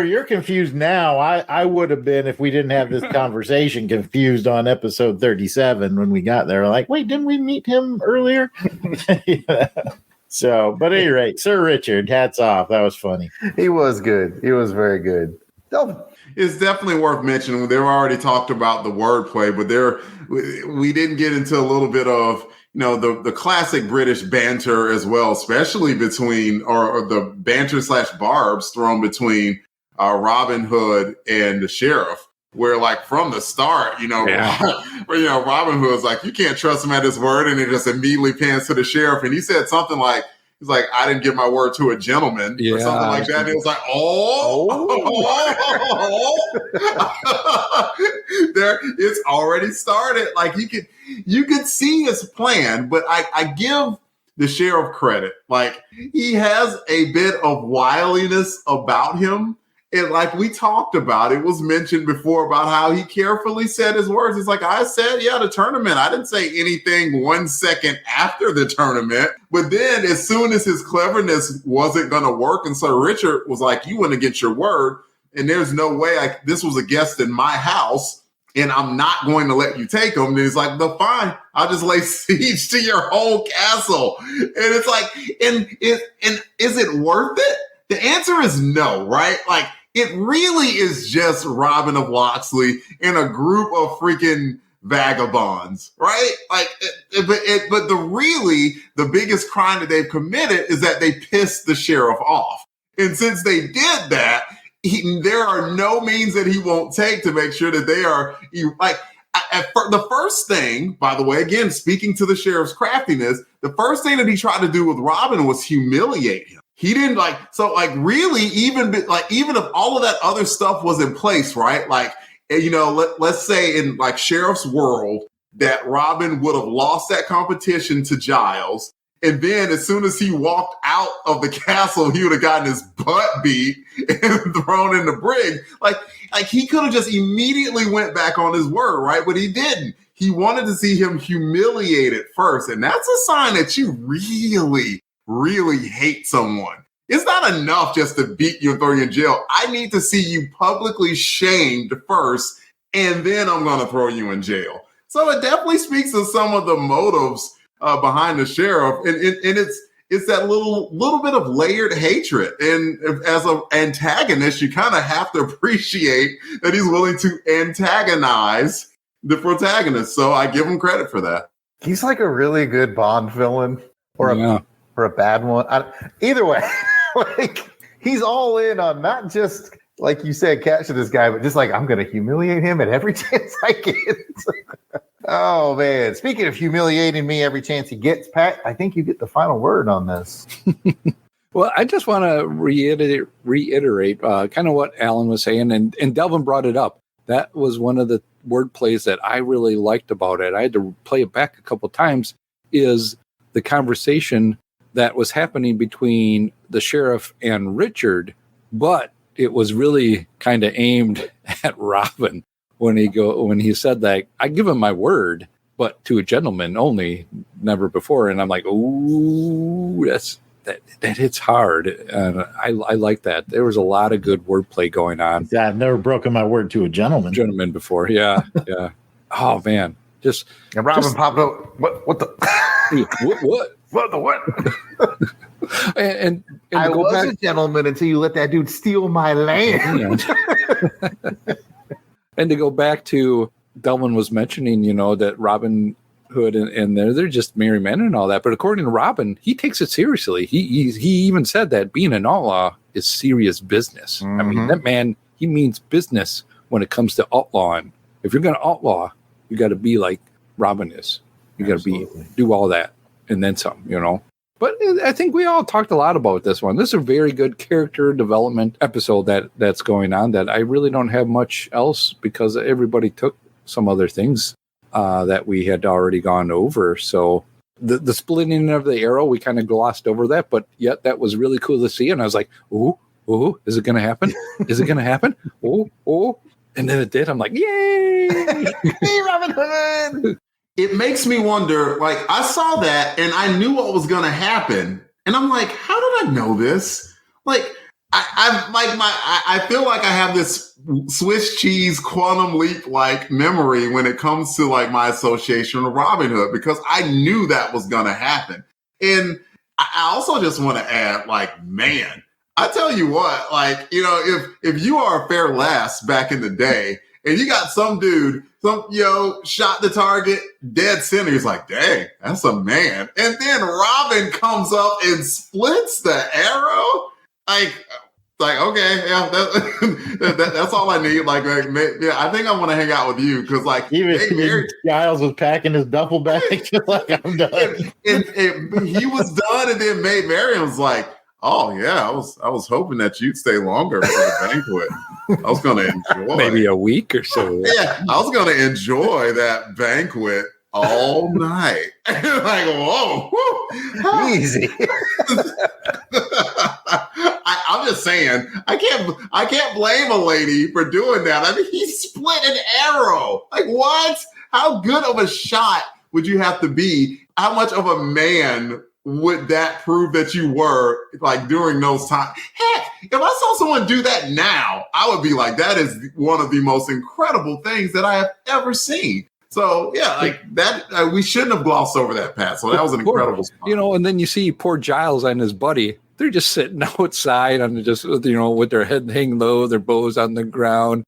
you're confused now, I would have been, if we didn't have this conversation, confused on episode 37 when we got there. Like, wait, didn't we meet him earlier? Yeah. So, but at any rate, Sir Richard, hats off. That was funny. He was good. He was very good. Delvin. It's definitely worth mentioning. They've already talked about the wordplay, but we didn't get into a little bit of the classic British banter as well, especially between or the banter / barbs thrown between Robin Hood and the sheriff. Where like from the start, Robin Hood's like, you can't trust him at his word, and it just immediately pans to the sheriff, and he said something like, he's like, I didn't give my word to a gentleman or something like that. And it was like, there, it's already started. Like you could see his plan, but I give the sheriff credit. Like he has a bit of wiliness about him. And like we talked about, it was mentioned before about how he carefully said his words. It's like, I said, the tournament. I didn't say anything 1 second after the tournament. But then as soon as his cleverness wasn't going to work, and Sir Richard was like, you went against your word, and there's no way this was a guest in my house, and I'm not going to let you take him. And he's like, fine, I'll just lay siege to your whole castle. And it's like, and is it worth it? The answer is no, right? Like, it really is just Robin of Locksley and a group of freaking vagabonds, right? Like, but the biggest crime that they've committed is that they pissed the sheriff off. And since they did that, there are no means that he won't take to make sure that they are like. The first thing, by the way, again, speaking to the sheriff's craftiness, the first thing that he tried to do with Robin was humiliate him. He didn't really even if all of that other stuff was in place, right? Like, let's say in like Sheriff's world that Robin would have lost that competition to Giles. And then as soon as he walked out of the castle, he would have gotten his butt beat and thrown in the brig. Like he could have just immediately went back on his word, right? But he didn't. He wanted to see him humiliated first. And that's a sign that you really, really hate someone. It's not enough just to beat you and throw you in jail. I need to see you publicly shamed first, and then I'm going to throw you in jail. So it definitely speaks to some of the motives behind the sheriff, and it's that little bit of layered hatred. And as an antagonist, you kind of have to appreciate that he's willing to antagonize the protagonist. So I give him credit for that. He's like a really good Bond villain, or a bad one. Either way, like he's all in on not just like you said, catching this guy, but just like I'm going to humiliate him at every chance I get. Oh man! Speaking of humiliating me every chance he gets, Pat, I think you get the final word on this. Well, I just want to reiterate kind of what Alan was saying, and Delvin brought it up. That was one of the word plays that I really liked about it. I had to play it back a couple times. Is the conversation that was happening between the sheriff and Richard, but it was really kind of aimed at Robin when he said that, I give him my word, but to a gentleman only, never before. And I'm like, ooh, that hits hard. And I like that. There was a lot of good wordplay going on. Yeah, I've never broken my word to a gentleman before. Yeah. Yeah. Oh man. And Robin popped up. What the what the what? and I was a gentleman until you let that dude steal my land. And to go back to Delvin was mentioning, that Robin Hood and they're just merry men and all that. But according to Robin, he takes it seriously. He even said that being an outlaw is serious business. Mm-hmm. I mean, that man, he means business when it comes to outlawing. If you're going to outlaw, you got to be like Robin is. You got to do all that and then some, But I think we all talked a lot about this one. This is a very good character development episode that's going on that I really don't have much else because everybody took some other things that we had already gone over. So the splitting of the arrow, we kind of glossed over that, but yet that was really cool to see. And I was like, ooh, is it going to happen? Is it going to happen? Oh. And then it did. I'm like, yay! Hey, Robin Hood! It makes me wonder, like, I saw that and I knew what was going to happen. And I'm like, how did I know this? Like, I feel like I have this Swiss cheese quantum leap like memory when it comes to like my association with Robin Hood, because I knew that was going to happen. And I also just want to add, like, man, I tell you what, like, you know, if you are a fair last back in the day, and you got some dude, shot the target, dead center, he's like, dang, that's a man. And then Robin comes up and splits the arrow. Like, okay, yeah, that's all I need. Like, yeah, I think I want to hang out with you because, like, even Giles was packing his duffel bag, just like, I'm done. And he was done, and then Maid Marian was like, oh yeah, I was hoping that you'd stay longer for the banquet. I was going to enjoy maybe a week or so. Yeah, I was going to enjoy that banquet all night. Like, whoa, Easy. I'm just saying, I can't blame a lady for doing that. I mean, he split an arrow. Like, what? How good of a shot would you have to be? How much of a man would that prove that you were, like, during those times? Heck, if I saw someone do that now, I would be like, that is one of the most incredible things that I have ever seen. So, yeah, like that, we shouldn't have glossed over that, Pat. So that was an incredible spot. You know, and then you see poor Giles and his buddy. They're just sitting outside on just, you know, with their head hanging low, their bows on the ground,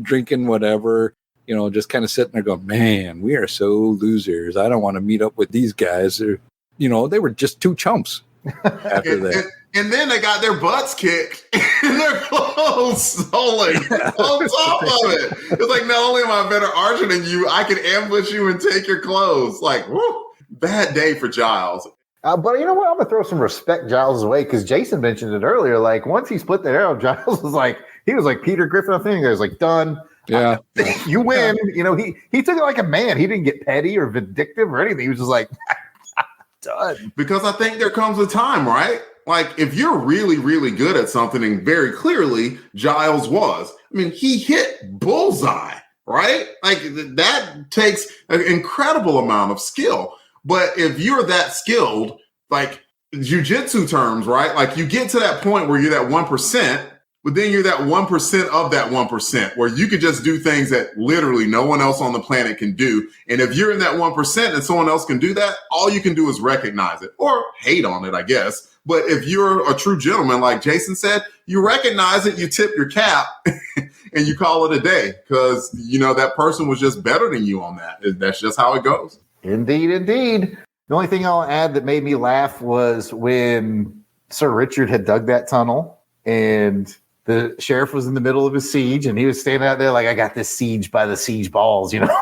drinking whatever, you know, just kind of sitting there going, man, we are so losers. I don't want to meet up with these guys. They're, you know, they were just two chumps after that. And then they got their butts kicked and their clothes stolen on top of it. It's like, not only am I a better archer than you, I can ambush you and take your clothes. Like, whoo, bad day for Giles. But you know what? I'm going to throw some respect Giles' way because Jason mentioned it earlier. Like, once he split the arrow, Giles was like, Peter Griffin, I think. He was like, done. Yeah. You win. You know, he took it like a man. He didn't get petty or vindictive or anything. He was just like, done. Because I think there comes a time, right? Like, if you're really, really good at something, and very clearly Giles was, I mean, he hit bullseye, right? Like, that takes an incredible amount of skill. But if you're that skilled, like jiu-jitsu terms, right? Like, you get to that point where you're that 1%, but then you're that 1% of that 1% where you could just do things that literally no one else on the planet can do. And if you're in that 1% and someone else can do that, all you can do is recognize it or hate on it, I guess. But if you're a true gentleman, like Jason said, you recognize it, you tip your cap, and you call it a day because, you know, that person was just better than you on that. That's just how it goes. Indeed, indeed. The only thing I'll add that made me laugh was when Sir Richard had dug that tunnel and the sheriff was in the middle of his siege and he was standing out there like, I got this siege by the siege balls, you know.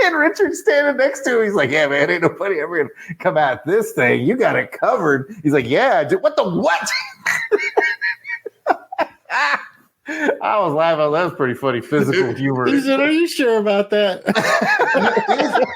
And Richard's standing next to him. He's like, yeah, man, ain't nobody ever going to come at this thing. You got it covered. He's like, yeah, what the what? I was laughing. That was pretty funny physical humor. He said, are you sure about that?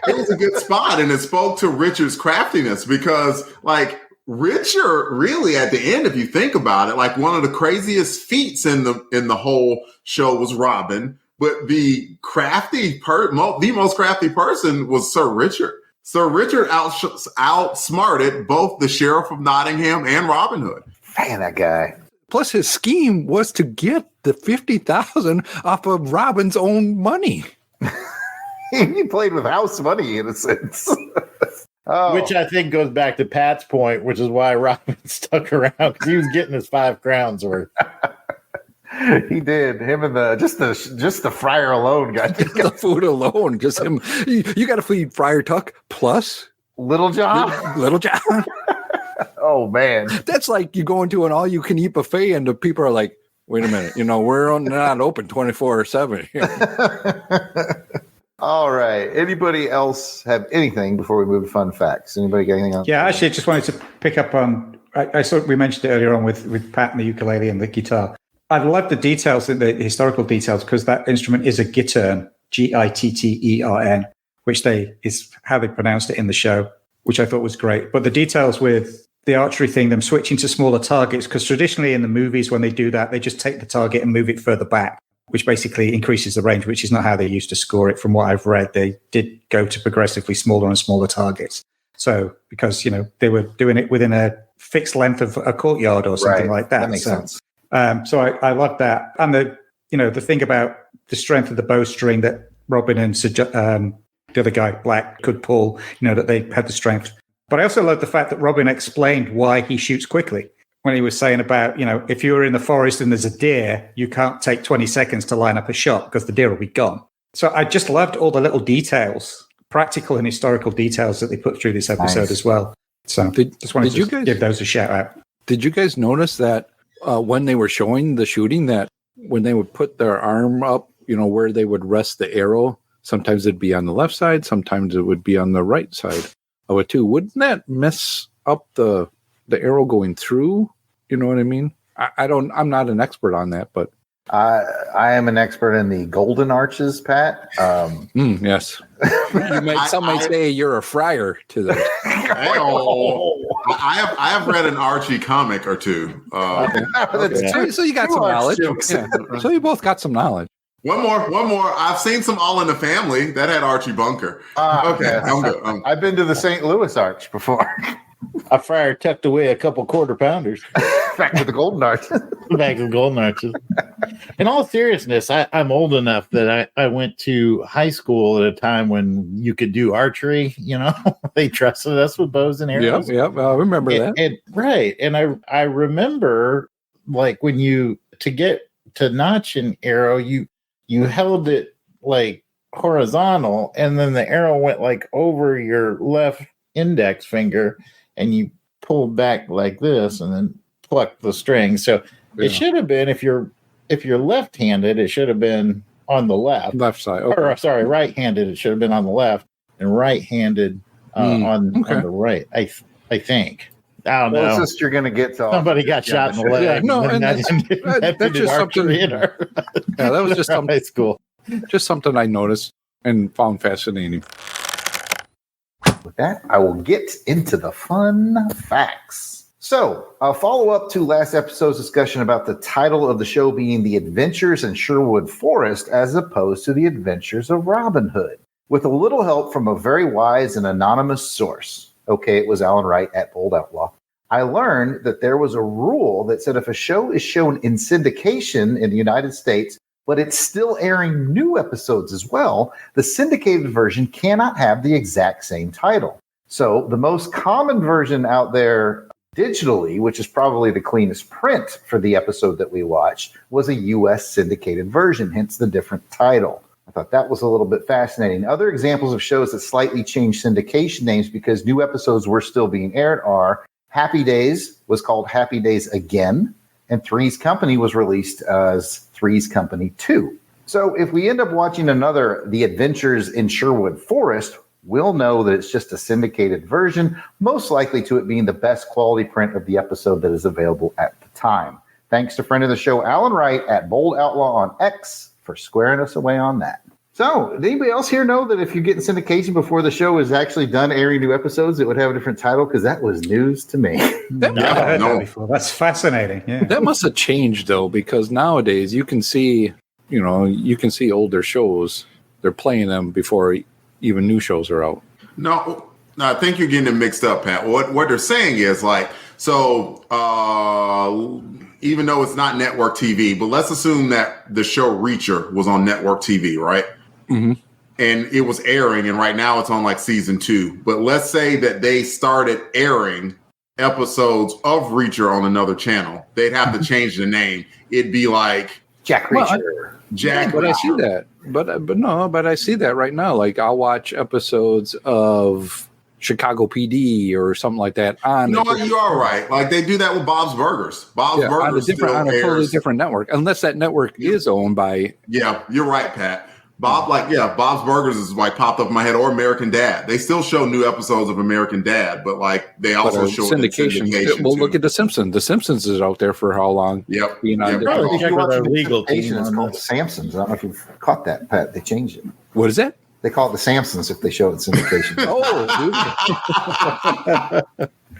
It was a good spot, and it spoke to Richard's craftiness because, like, Richard really at the end, if you think about it, like one of the craziest feats in the whole show was Robin, but the most crafty person was Sir Richard. Sir Richard outsmarted both the Sheriff of Nottingham and Robin Hood. Man, that guy. Plus, his scheme was to get the $50,000 off of Robin's own money. He played with house money in a sense. Oh. Which I think goes back to Pat's point, which is why Robin stuck around because he was getting his 5 crowns worth. He did. Him and just the friar alone got the food alone. Just him. You got to feed Friar Tuck plus Little John. Little John. Oh man, that's like you go into an all-you-can-eat buffet, and the people are like, "Wait a minute, you know, we're not open 24/7 here." All right. Anybody else have anything before we move to fun facts? Anybody got anything else? Yeah, actually, I just wanted to pick up on. I saw we mentioned it earlier on with Pat and the ukulele and the guitar. I love the details, the historical details, because that instrument is a gittern, Gittern, which is how they pronounced it in the show, which I thought was great. But the details with the archery thing, them switching to smaller targets, because traditionally in the movies when they do that, they just take the target and move it further back, which basically increases the range, which is not how they used to score it. From what I've read, they did go to progressively smaller and smaller targets. So because, you know, they were doing it within a fixed length of a courtyard or something like that. That makes sense. So I love that. And the thing about the strength of the bowstring that Robin and the other guy, Black, could pull, you know, that they had the strength. But I also love the fact that Robin explained why he shoots quickly. when he was saying about, if you're in the forest and there's a deer, you can't take 20 seconds to line up a shot because the deer will be gone. So I just loved all the little details, practical and historical details that they put through this episode as well. So just wanted to give those a shout out. Did you guys notice that when they were showing the shooting, that when they would put their arm up, where they would rest the arrow, sometimes it'd be on the left side, sometimes it would be on the right side of it too. Wouldn't that mess up the arrow going through? You know what I mean? I'm not an expert on that, but I am an expert in the golden arches, Pat. Yes. Some might say you're a friar to those. I have read an Archie comic or two. So you got some knowledge. Yeah. So you both got some knowledge. One more. I've seen some All in the Family that had Archie Bunker. Okay, yes. I'm good. I've been to the St. Louis Arch before. A friar tucked away a couple quarter pounders. Back to the golden arches. Back to the golden arches. In all seriousness, I'm old enough that I went to high school at a time when you could do archery. They trusted us with bows and arrows. Yep. I remember that. Right. And I remember, like, when to get to notch an arrow, you held it like horizontal, and then the arrow went like over your left index finger, and you pulled back like this and then plucked the string. So it should have been, if you're left-handed, it should have been on the left side. Okay. Or sorry, right-handed, it should have been on the left, and right-handed on the right. I think. I don't know. Closest you're going to get to somebody got shot in the leg. Yeah, no, and that's just something. That was just some high school. Just something I noticed and found fascinating. With that, I will get into the fun facts. So, a follow-up to last episode's discussion about the title of the show being The Adventures in Sherwood Forest as opposed to The Adventures of Robin Hood. With a little help from a very wise and anonymous source, okay, it was Alan Wright at Bold Outlaw, I learned that there was a rule that said if a show is shown in syndication in the United States, but it's still airing new episodes as well, the syndicated version cannot have the exact same title. So the most common version out there digitally, which is probably the cleanest print for the episode that we watched, was a U.S. syndicated version, hence the different title. I thought that was a little bit fascinating. Other examples of shows that slightly changed syndication names because new episodes were still being aired are Happy Days was called Happy Days Again, and Three's Company was released as Three's Company 2. So if we end up watching another The Adventures in Sherwood Forest, we'll know that it's just a syndicated version, most likely to it being the best quality print of the episode that is available at the time. Thanks to friend of the show, Alan Wright at Bold Outlaw on X for squaring us away on that. So, did anybody else here know that if you get in syndication before the show is actually done airing new episodes, it would have a different title? Because that was news to me. That's fascinating. Yeah. That must have changed, though, because nowadays you can see, older shows. They're playing them before even new shows are out. No, I think you're getting it mixed up, Pat. What they're saying is even though it's not network TV, but let's assume that the show Reacher was on network TV, right? Mm-hmm. And it was airing, and right now it's on like season 2. But let's say that they started airing episodes of Reacher on another channel. They'd have to change the name. It'd be like Jack Reacher. But I see that. But I see that right now. Like I'll watch episodes of Chicago PD or something like that on. No, you are right. Like they do that with Bob's Burgers. Bob's Burgers on a totally different network, unless that network is owned by. Yeah, you're right, Pat. Bob's Burgers is like popped up in my head, or American Dad. They still show new episodes of American Dad, but like they also show syndication. Well, look at The Simpsons. The Simpsons is out there for how long? Yep. Check with our legal team. It's called The Samsons. I don't know if you've caught that, Pat. They changed it. What is that? They call it The Samsons if they show it in syndication.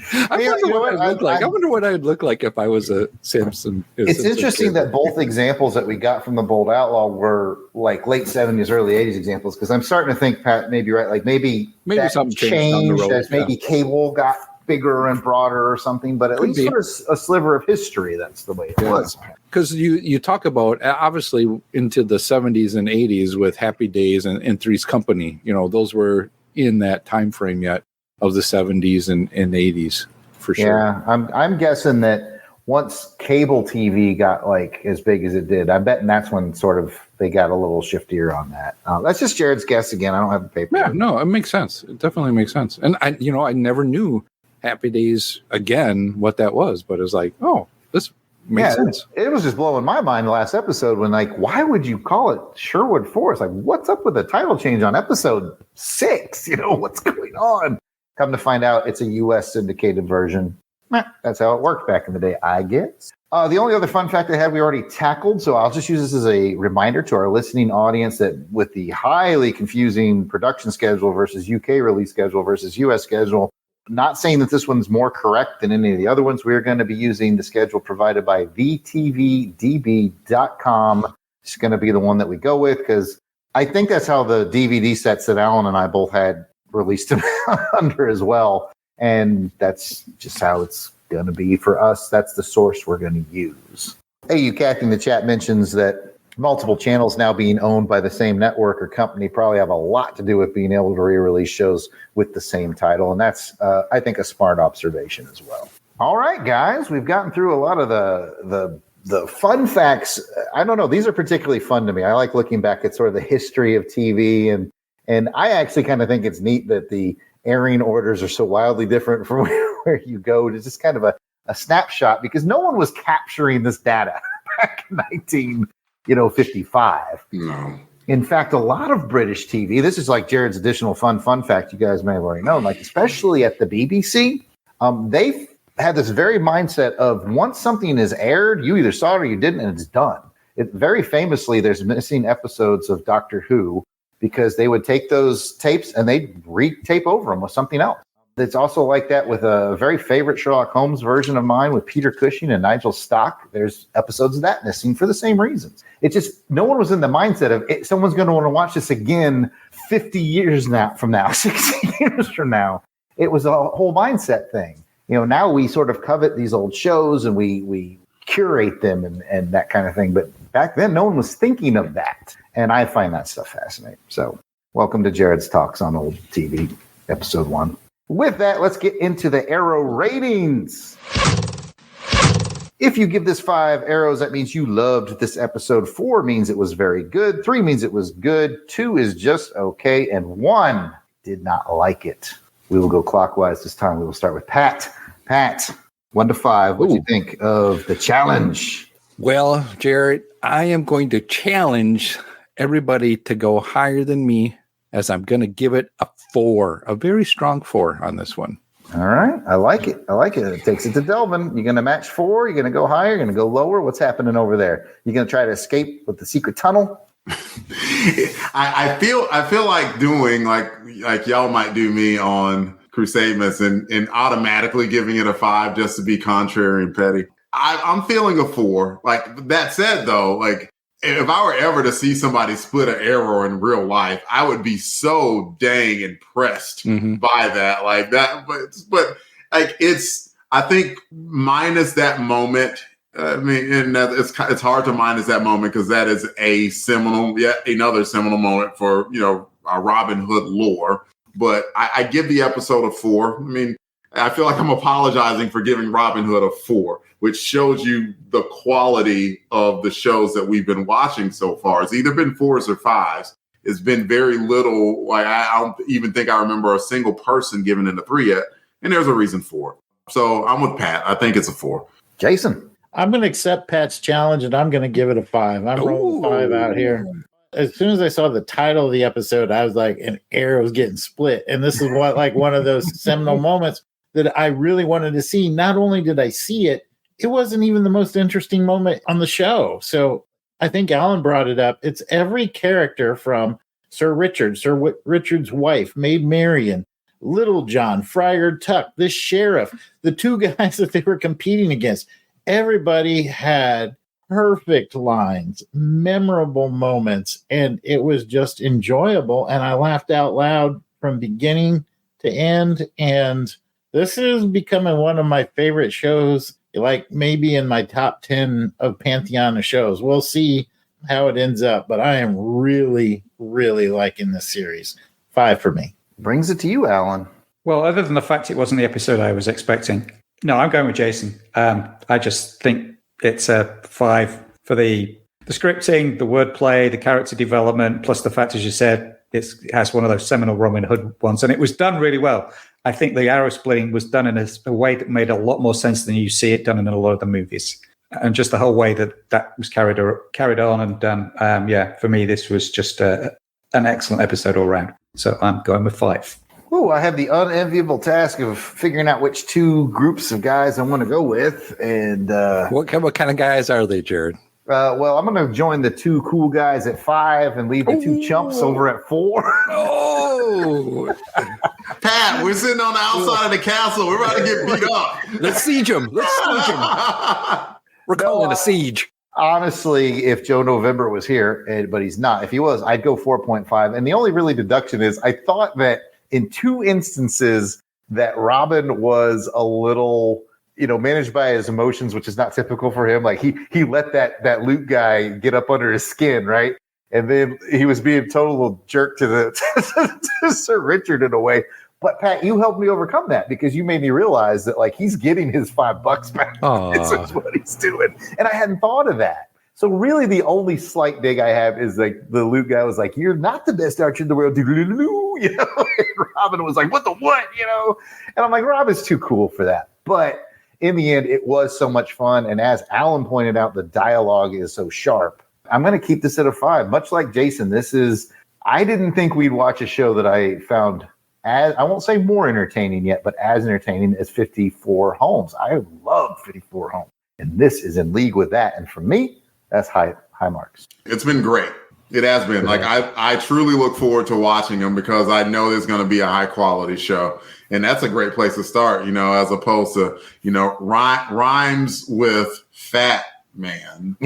I wonder what I would look like if I was a Simpson. It's interesting that both examples that we got from the Bold Outlaw were like late 70s, early 80s examples, because I'm starting to think, Pat, maybe you're right. Like maybe something changed as maybe cable got bigger and broader or something, but at least for a sliver of history, that's the way it was. Because you talk about obviously into the 70s and 80s with Happy Days and Three's Company. Those were in that time frame yet of the 70s and 80s for sure. Yeah, I'm guessing that once cable TV got like as big as it did, I bet that's when sort of they got a little shiftier on that. That's just Jared's guess again. I don't have the paper. Yeah, no, it makes sense. It definitely makes sense. And I never knew Happy Days Again what that was, but it's like, oh, this makes sense. It was just blowing my mind the last episode when, like, why would you call it Sherwood Forest? Like, what's up with the title change on episode 6? What's going on? Come to find out, it's a U.S. syndicated version. That's how it worked back in the day, I guess. The only other fun fact I had, we already tackled, so I'll just use this as a reminder to our listening audience that with the highly confusing production schedule versus UK release schedule versus US schedule, not saying that this one's more correct than any of the other ones, we're going to be using the schedule provided by vtvdb.com. It's going to be the one that we go with because I think that's how the DVD sets that Alan and I both had released them under as well. And that's just how it's going to be for us. That's the source we're going to use. Hey, Kathy in the chat mentions that multiple channels now being owned by the same network or company probably have a lot to do with being able to re-release shows with the same title. And that's, I think, a smart observation as well. All right, guys, we've gotten through a lot of the fun facts. I don't know. These are particularly fun to me. I like looking back at sort of the history of TV. And I actually kind of think it's neat that the airing orders are so wildly different from where you go. It's just kind of a snapshot because no one was capturing this data back in 1955. No. In fact, a lot of British TV, this is like Jared's additional fun fact you guys may have already known, like especially at the BBC, they've had this very mindset of once something is aired, you either saw it or you didn't, and it's done. Very famously, there's missing episodes of Doctor Who because they would take those tapes and they'd re-tape over them with something else. It's also like that with a very favorite Sherlock Holmes version of mine with Peter Cushing and Nigel Stock. There's episodes of that missing for the same reasons. It's just no one was in the mindset of someone's going to want to watch this again 50 years from now, 60 years from now. It was a whole mindset thing. Now we sort of covet these old shows and we curate them and that kind of thing. But back then, no one was thinking of that. And I find that stuff fascinating. So welcome to Jared's Talks on Old TV, episode 1. With that, let's get into the arrow ratings. If you give this 5 arrows, that means you loved this episode. 4 means it was very good. 3 means it was good. 2 is just okay. And 1 did not like it. We will go clockwise this time. We will start with Pat. Pat, 1 to 5. What do you think of the challenge? Well, Jared, I am going to challenge everybody to go higher than me as I'm going to give it a 4, a very strong 4 on this one. All right. I like it. It takes it to Delvin. You're going to match 4. You're going to go higher. You're going to go lower. What's happening over there? You're going to try to escape with the secret tunnel? I feel like doing like y'all might do me on Crusade Myths and automatically giving it a 5 just to be contrary and petty. I'm feeling a 4. Like that said, though, like if I were ever to see somebody split an arrow in real life, I would be so dang impressed by that. Like that, but like I think minus that moment. I mean, and it's hard to minus that moment because that is another seminal moment for our Robin Hood lore. But I give the episode a 4. I mean, I feel like I'm apologizing for giving Robin Hood a 4, which shows you the quality of the shows that we've been watching so far. It's either been 4s or 5s. It's been very little. Like I don't even think I remember a single person giving it a 3 yet. And there's a reason for it. So I'm with Pat. I think it's a 4. Jason. I'm going to accept Pat's challenge and I'm going to give it a 5. I'm rolling 5 out here. As soon as I saw the title of the episode, I was like, an arrow's getting split. And this is one of those seminal moments that I really wanted to see. Not only did I see it, it wasn't even the most interesting moment on the show. So I think Alan brought it up. It's every character from Sir Richard's wife, Maid Marian, Little John, Friar Tuck, the sheriff, the 2 guys that they were competing against. Everybody had perfect lines, memorable moments, and it was just enjoyable. And I laughed out loud from beginning to end. And this is becoming one of my favorite shows, like maybe in my top 10 of Pantheon of shows. We'll see how it ends up, but I am really, really liking this series. 5 for me. Brings it to you, Alan. Well, other than the fact it wasn't the episode I was expecting, No, I'm going with Jason. I just think it's a 5 for the scripting, the wordplay, the character development, plus the fact, as you said, it has one of those seminal Robin Hood ones, and it was done really well. I think the arrow splitting was done in a way that made a lot more sense than you see it done in a lot of the movies. And just the whole way that was carried on and done. For me, this was just an excellent episode all around. So I'm going with 5. Oh, I have the unenviable task of figuring out which 2 groups of guys I want to go with. And what kind of guys are they, Jared? Well, I'm going to join the 2 cool guys at 5 and leave the 2 chumps over at 4. Oh, Pat, we're sitting on the outside of the castle. We're about to get beat up. Let's siege them. We're calling a siege. Honestly, if Joe November was here, but he's not, if he was, I'd go 4.5. And the only really deduction is I thought that in 2 instances that Robin was a little, managed by his emotions, which is not typical for him. Like he let that Luke guy get up under his skin, right? And then he was being total jerk to Sir Richard in a way. But Pat, you helped me overcome that because you made me realize that like he's getting his $5 back. That's what he's doing, and I hadn't thought of that. So really, the only slight dig I have is like the Luke guy was like, "You're not the best archer in the world," And Robin was like, "What the what?" And I'm like, Robin's too cool for that. But in the end, it was so much fun, and as Alan pointed out, the dialogue is so sharp. I'm going to keep this at a 5. Much like Jason, I didn't think we'd watch a show that I found as, I won't say more entertaining yet, but as entertaining as 54 Homes. I love 54 Homes, and this is in league with that. And for me, that's high marks. It's been great. It has been. Like I truly look forward to watching them because I know there's going to be a high quality show, and that's a great place to start. As opposed to rhymes with fat man.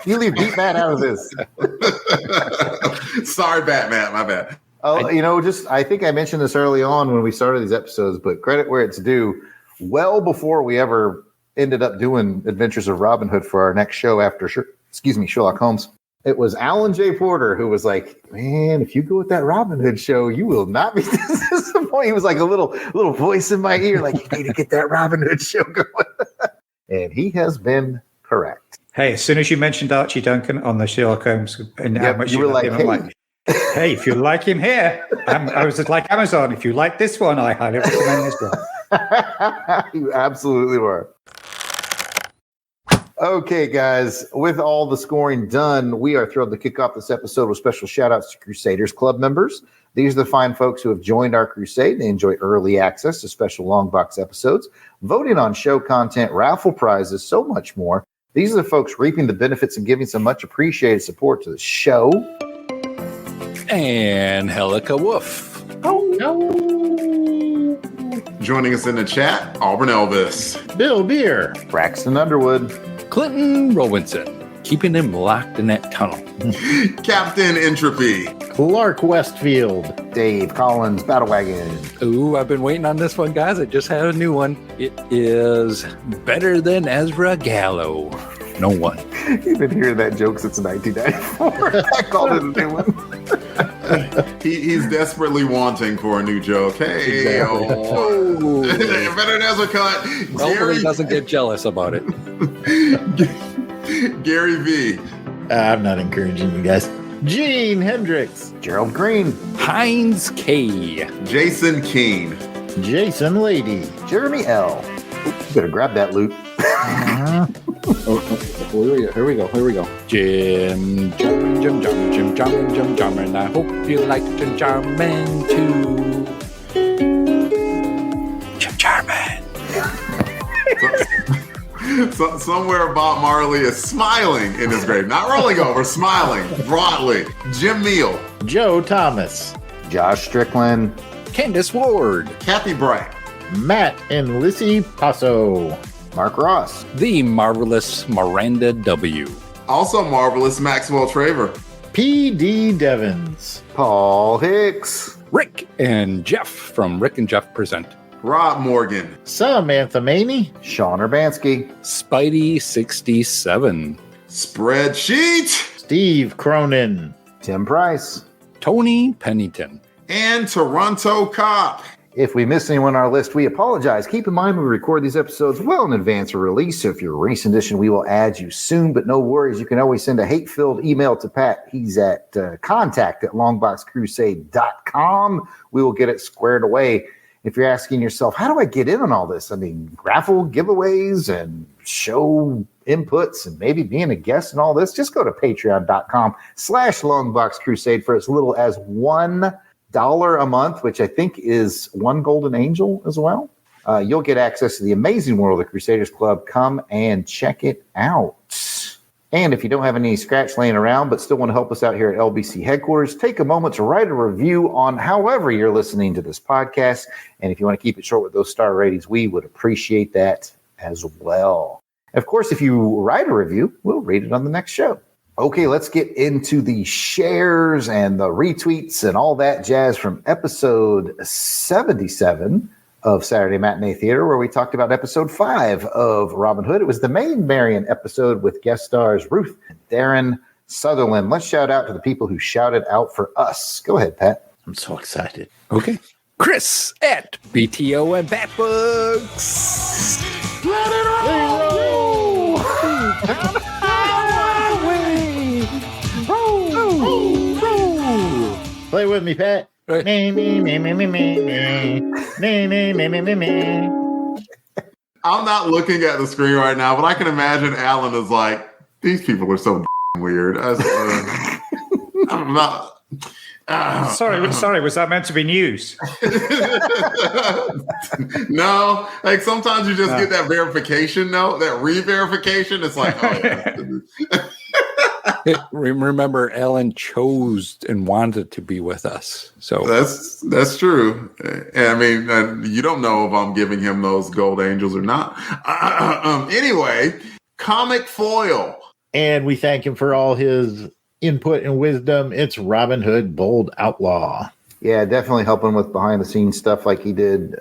You leave Beat Bat out of this. Sorry, Batman. My bad. I think I mentioned this early on when we started these episodes, but credit where it's due. Well before we ever ended up doing Adventures of Robin Hood for our next show after, Sherlock Holmes, it was Alan J. Porter who was like, "Man, if you go with that Robin Hood show, you will not be disappointed." He was like a little voice in my ear, like, "You need to get that Robin Hood show going." And he has been correct. Hey, as soon as you mentioned Archie Duncan on the Sherlock Holmes, and how much you were like, I'm like, "Hey, if you like him here," I was like Amazon. If you like this one, I highly recommend this one. You absolutely were. Okay, guys, with all the scoring done, we are thrilled to kick off this episode with special shout-outs to Crusaders Club members. These are the fine folks who have joined our crusade. They enjoy early access to special Longbox episodes, voting on show content, raffle prizes, so much more. These are the folks reaping the benefits and giving some much appreciated support to the show. And Helica Wolf. Oh, no. Joining us in the chat, Auburn Elvis. Bill Beer. Braxton Underwood. Clinton Robinson. Keeping him locked in that tunnel. Captain Entropy. Clark Westfield. Dave Collins, Battlewagon. Ooh, I've been waiting on this one, guys. I just had a new one. It is Better Than Ezra Gallo. No one. You've been hearing that joke since 1994. I called it a new one. He's desperately wanting for a new joke. Hey, exactly. Better than Ezra cut. Gary doesn't get jealous about it. Gary V. I'm not encouraging you guys. Gene Hendricks. Gerald Green. Heinz K. Jason Keene. Jason Lady. Jeremy L. Oops, better grab that loot. Here we go. Jim, and I hope you like Jim Jarman too. Jim Jarman. So, somewhere Bob Marley is smiling in his grave. Not rolling over, smiling broadly. Jim Meal. Joe Thomas. Josh Strickland. Candace Ward. Kathy Bright. Matt and Lissy Passo. Mark Ross. The marvelous Miranda W. Also marvelous Maxwell Traver. P.D. Devins. Paul Hicks. Rick and Jeff from Rick and Jeff Present. Rob Morgan. Samantha Maney. Sean Urbanski. Spidey 67. Spreadsheet. Steve Cronin. Tim Price. Tony Pennington. And Toronto Cop. If we miss anyone on our list, we apologize. Keep in mind we record these episodes well in advance of release, so if you're a recent edition, we will add you soon, but no worries. You can always send a hate-filled email to Pat. He's at contact@longboxcrusade.com. We will get it squared away. If you're asking yourself, how do I get in on all this? I mean, raffle giveaways and show inputs and maybe being a guest and all this, just go to patreon.com/longboxcrusade for as little as $1 a month, which I think is one golden angel as well. You'll get access to the amazing world of the Crusaders Club. Come and check it out. And if you don't have any scratch laying around but still want to help us out here at LBC headquarters, take a moment to write a review on however you're listening to this podcast. And if you want to keep it short with those star ratings, we would appreciate that as well. Of course, if you write a review, we'll read it on the next show. Okay, let's get into the shares and the retweets and all that jazz from episode 77 of Saturday Matinee Theatre, where we talked about episode 5 of Robin Hood. It was the Maid Marian episode with guest stars Ruth and Darren Sutherland. Let's shout out to the people who shouted out for us. Go ahead, Pat. I'm so excited. Okay. Chris at BTO and Batbooks. Let it roll! Play with me, Pat. Right. Me, me, me, me, me, me, me. Me, me, me, me, me, me. I'm not looking at the screen right now, but I can imagine Alan is like, these people are so weird. I'm not. Sorry, was that meant to be news? No, like sometimes you just get that verification note, that re-verification. It's like, oh yeah. Remember, Ellen chose and wanted to be with us. So that's true. And I mean, you don't know if I'm giving him those gold angels or not. Anyway, Comic Foil. And we thank him for all his input and wisdom. It's Robin Hood, Bold Outlaw. Yeah, definitely helping with behind-the-scenes stuff like he did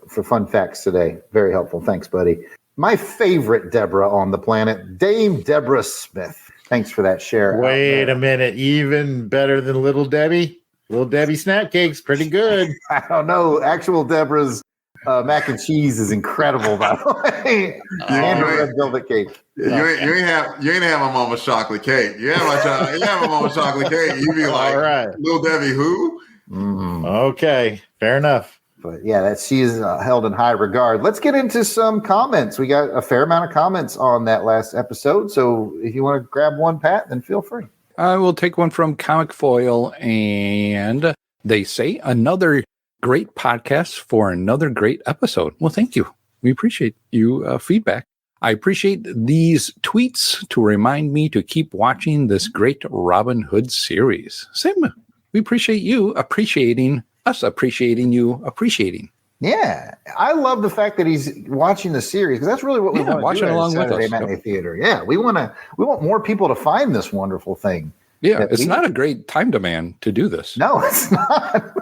for Fun Facts today. Very helpful. Thanks, buddy. My favorite Deborah on the planet, Dame Deborah Smith. Thanks for that share. Wait a minute. Even better than Little Debbie? Little Debbie Snap Cake's pretty good. I don't know. Actual Deborah's mac and cheese is incredible, by the way. And a red velvet cake. You ain't have my mama's chocolate cake. You have my mama's chocolate cake. You be like, all right. Little Debbie who? Okay, fair enough. But yeah, she is held in high regard. Let's get into some comments. We got a fair amount of comments on that last episode. So if you want to grab one, Pat, then feel free. I will take one from Comic Foil, and they say another great podcast for another great episode. Well, thank you. We appreciate you feedback. I appreciate these tweets to remind me to keep watching this great Robin Hood series. Same. We appreciate you appreciating us, appreciating you appreciating. Yeah, I love the fact that he's watching the series because that's really what we want to watching do along with Saturday us. Matinee Theater. Yeah, we want more people to find this wonderful thing. Yeah, it's not a great time demand to do this. No, it's not.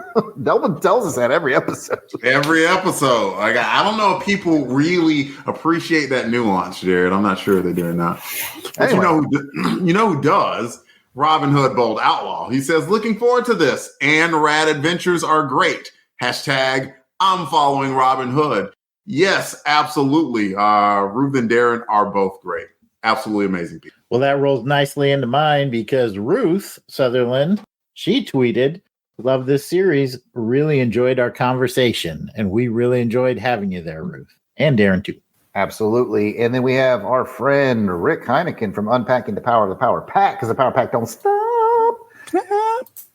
Delvin tells us that every episode. Every episode. Like, I don't know if people really appreciate that nuance, Jared. I'm not sure they do or not. But Anyway. you know who does? Robin Hood, Bold Outlaw. He says, looking forward to this. And rad adventures are great. Hashtag, I'm following Robin Hood. Yes, absolutely. Ruth and Darren are both great. Absolutely amazing people. Well, that rolls nicely into mine because Ruth Sutherland, she tweeted, love this series, really enjoyed our conversation, and we really enjoyed having you there, Ruth. And Darren, too. Absolutely. And then we have our friend Rick Heineken from Unpacking the Power of the Power Pack, because the Power Pack don't stop.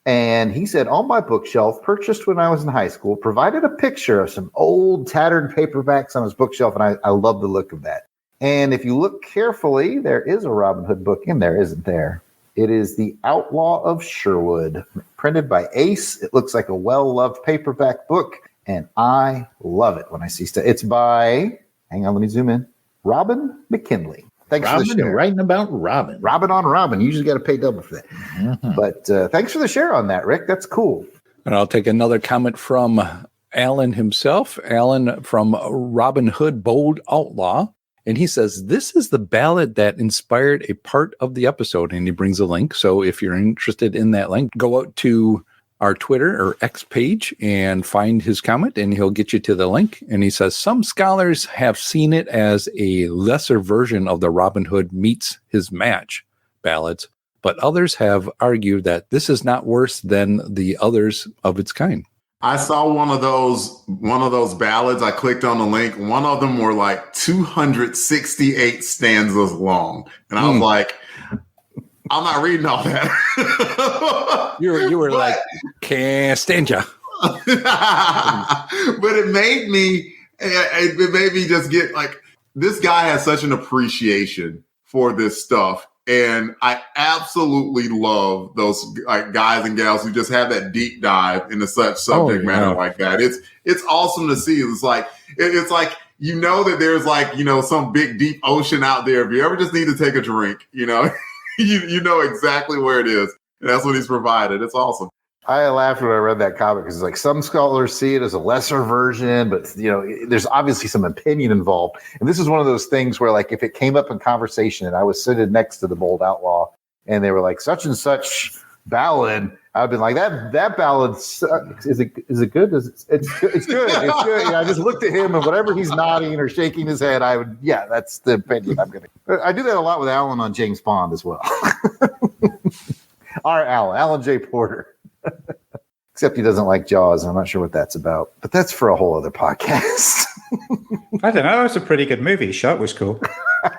And he said, on my bookshelf, purchased when I was in high school, provided a picture of some old tattered paperbacks on his bookshelf, and I love the look of that. And if you look carefully, there is a Robin Hood book in there, isn't there? It is The Outlaw of Sherwood, printed by Ace. It looks like a well-loved paperback book, and I love it when I see stuff. It's by, hang on, let me zoom in, Robin McKinley. Thanks for the share. Writing about Robin. Robin on Robin. You usually got to pay double for that. Mm-hmm. But thanks for the share on that, Rick. That's cool. And I'll take another comment from Alan himself. Alan from Robin Hood, Bold Outlaw. And he says, this is the ballad that inspired a part of the episode. And he brings a link. So if you're interested in that link, go out to our Twitter or X page and find his comment, and he'll get you to the link. And he says, some scholars have seen it as a lesser version of the Robin Hood meets his match ballads, but others have argued that this is not worse than the others of its kind. I saw one of those ballads. I clicked on the link. One of them were like 268 stanzas long. And I was like, I'm not reading all that. You were like, can't stand ya. But it made me just get like, this guy has such an appreciation for this stuff. And I absolutely love those like guys and gals who just have that deep dive into such subject matter like that. It's awesome to see. It's like you know that there's like, you know, some big deep ocean out there. If you ever just need to take a drink, you know, you know exactly where it is. And that's what he's provided. It's awesome. I laughed when I read that comic because it's like some scholars see it as a lesser version, but you know, there's obviously some opinion involved. And this is one of those things where, like, if it came up in conversation and I was sitting next to the Bold Outlaw and they were like such and such ballad, I've been like that ballad is it good? It's good. It's good. And I just looked at him and whatever he's nodding or shaking his head, I would that's the opinion I'm gonna. I do that a lot with Alan on James Bond as well. Our Alan J. Porter. Except he doesn't like Jaws. I'm not sure what that's about, but that's for a whole other podcast. I don't know. It was a pretty good movie. Shark was cool.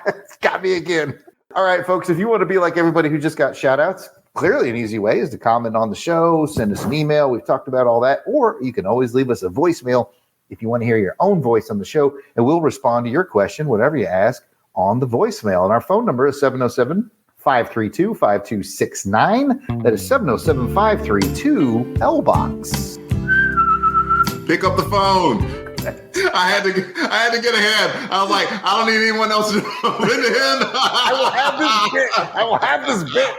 It's got me again. All right, folks, if you want to be like everybody who just got shout outs, clearly an easy way is to comment on the show, send us an email. We've talked about all that. Or you can always leave us a voicemail if you want to hear your own voice on the show, and we'll respond to your question, whatever you ask, on the voicemail. And our phone number is 707-532-5269. That is 707-532-LBOX. Pick up the phone. I had to get ahead. I was like, I don't need anyone else to know. I will have this bit.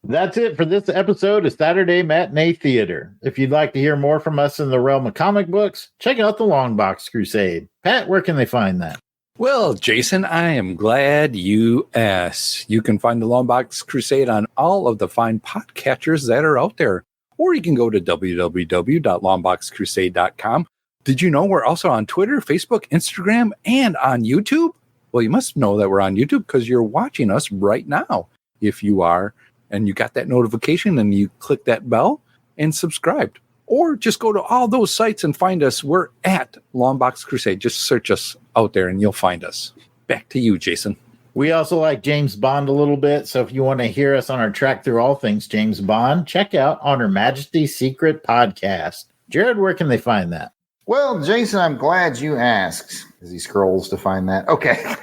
That's it for this episode of Saturday Matinee Theater. If you'd like to hear more from us in the realm of comic books, check out the Longbox Crusade. Pat, where can they find that? Well, Jason, I am glad you asked. You can find the Longbox Crusade on all of the fine podcatchers that are out there. Or you can go to www.longboxcrusade.com. Did you know we're also on Twitter, Facebook, Instagram, and on YouTube? Well, you must know that we're on YouTube because you're watching us right now. If you are, and you got that notification and you click that bell and subscribed. Or just go to all those sites and find us. We're at Longbox Crusade. Just search us out there and you'll find us. Back to you, Jason. We also like James Bond a little bit, so if you want to hear us on our track through all things James Bond, check out On Her Majesty's Secret Podcast. Jared, where can they find that? Well, Jason, I'm glad you asked, as he scrolls to find that. Okay.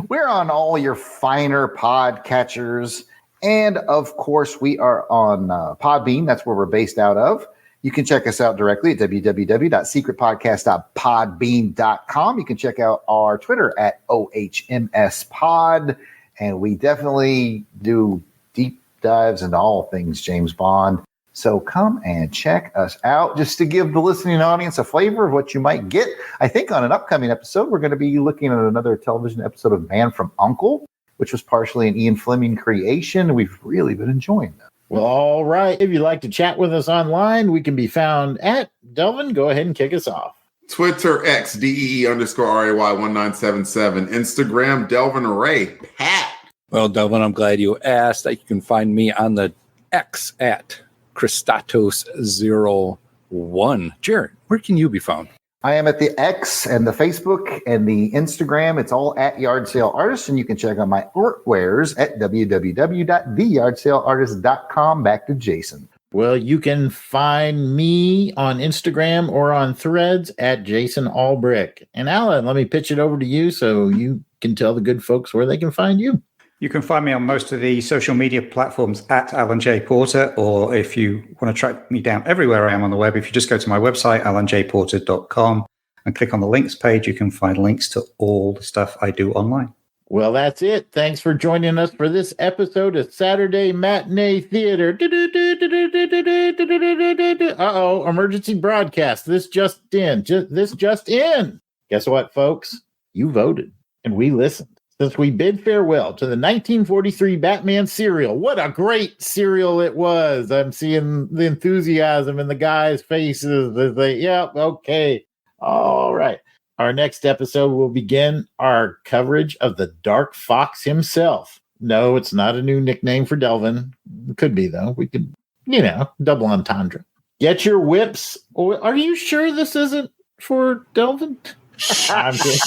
We're on all your finer podcatchers. And, of course, we are on Podbean. That's where we're based out of. You can check us out directly at www.secretpodcast.podbean.com. You can check out our Twitter at OHMSPod. And we definitely do deep dives into all things James Bond. So come and check us out. Just to give the listening audience a flavor of what you might get, I think on an upcoming episode, we're going to be looking at another television episode of Man from U.N.C.L.E., which was partially an Ian Fleming creation. We've really been enjoying that. Well, all right. If you'd like to chat with us online, we can be found at Delvin. Go ahead and kick us off. Twitter, X, DEE_RAY1977. Instagram, Delvin Ray. Pat. Well, Delvin, I'm glad you asked. You can find me on the X at Christatos01. Jared, where can you be found? I am at the X and the Facebook and the Instagram. It's all at Yard Sale Artist, and you can check out my artwares at www.theyardsaleartist.com. Back to Jason. Well, you can find me on Instagram or on Threads at Jason Albrick. And Alan, let me pitch it over to you so you can tell the good folks where they can find you. You can find me on most of the social media platforms at Alan J. Porter, or if you want to track me down everywhere I am on the web, if you just go to my website, alanjporter.com, and click on the links page, you can find links to all the stuff I do online. Well, that's it. Thanks for joining us for this episode of Saturday Matinee Theater. Uh-oh, emergency broadcast. This just in. Guess what, folks? You voted, and we listened. since we bid farewell to the 1943 Batman serial. What a great serial it was. I'm seeing the enthusiasm in the guys' faces as they, yep, okay. All right. Our next episode will begin our coverage of the Dark Fox himself. No, it's not a new nickname for Delvin. It could be, though. We could, double entendre. Get your whips. Are you sure this isn't for Delvin? I'm kidding.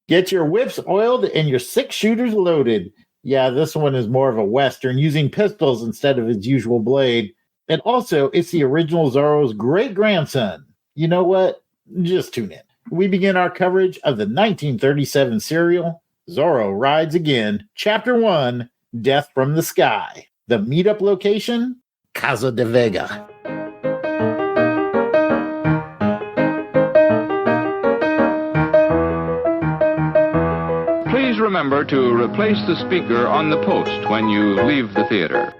Get your whips oiled and your 6-shooters loaded. Yeah, this one is more of a Western, using pistols instead of his usual blade. And also, it's the original Zorro's great-grandson. You know what? Just tune in. We begin our coverage of the 1937 serial, Zorro Rides Again, Chapter 1, Death from the Sky. The meetup location, Casa de Vega. Please remember to replace the speaker on the post when you leave the theater.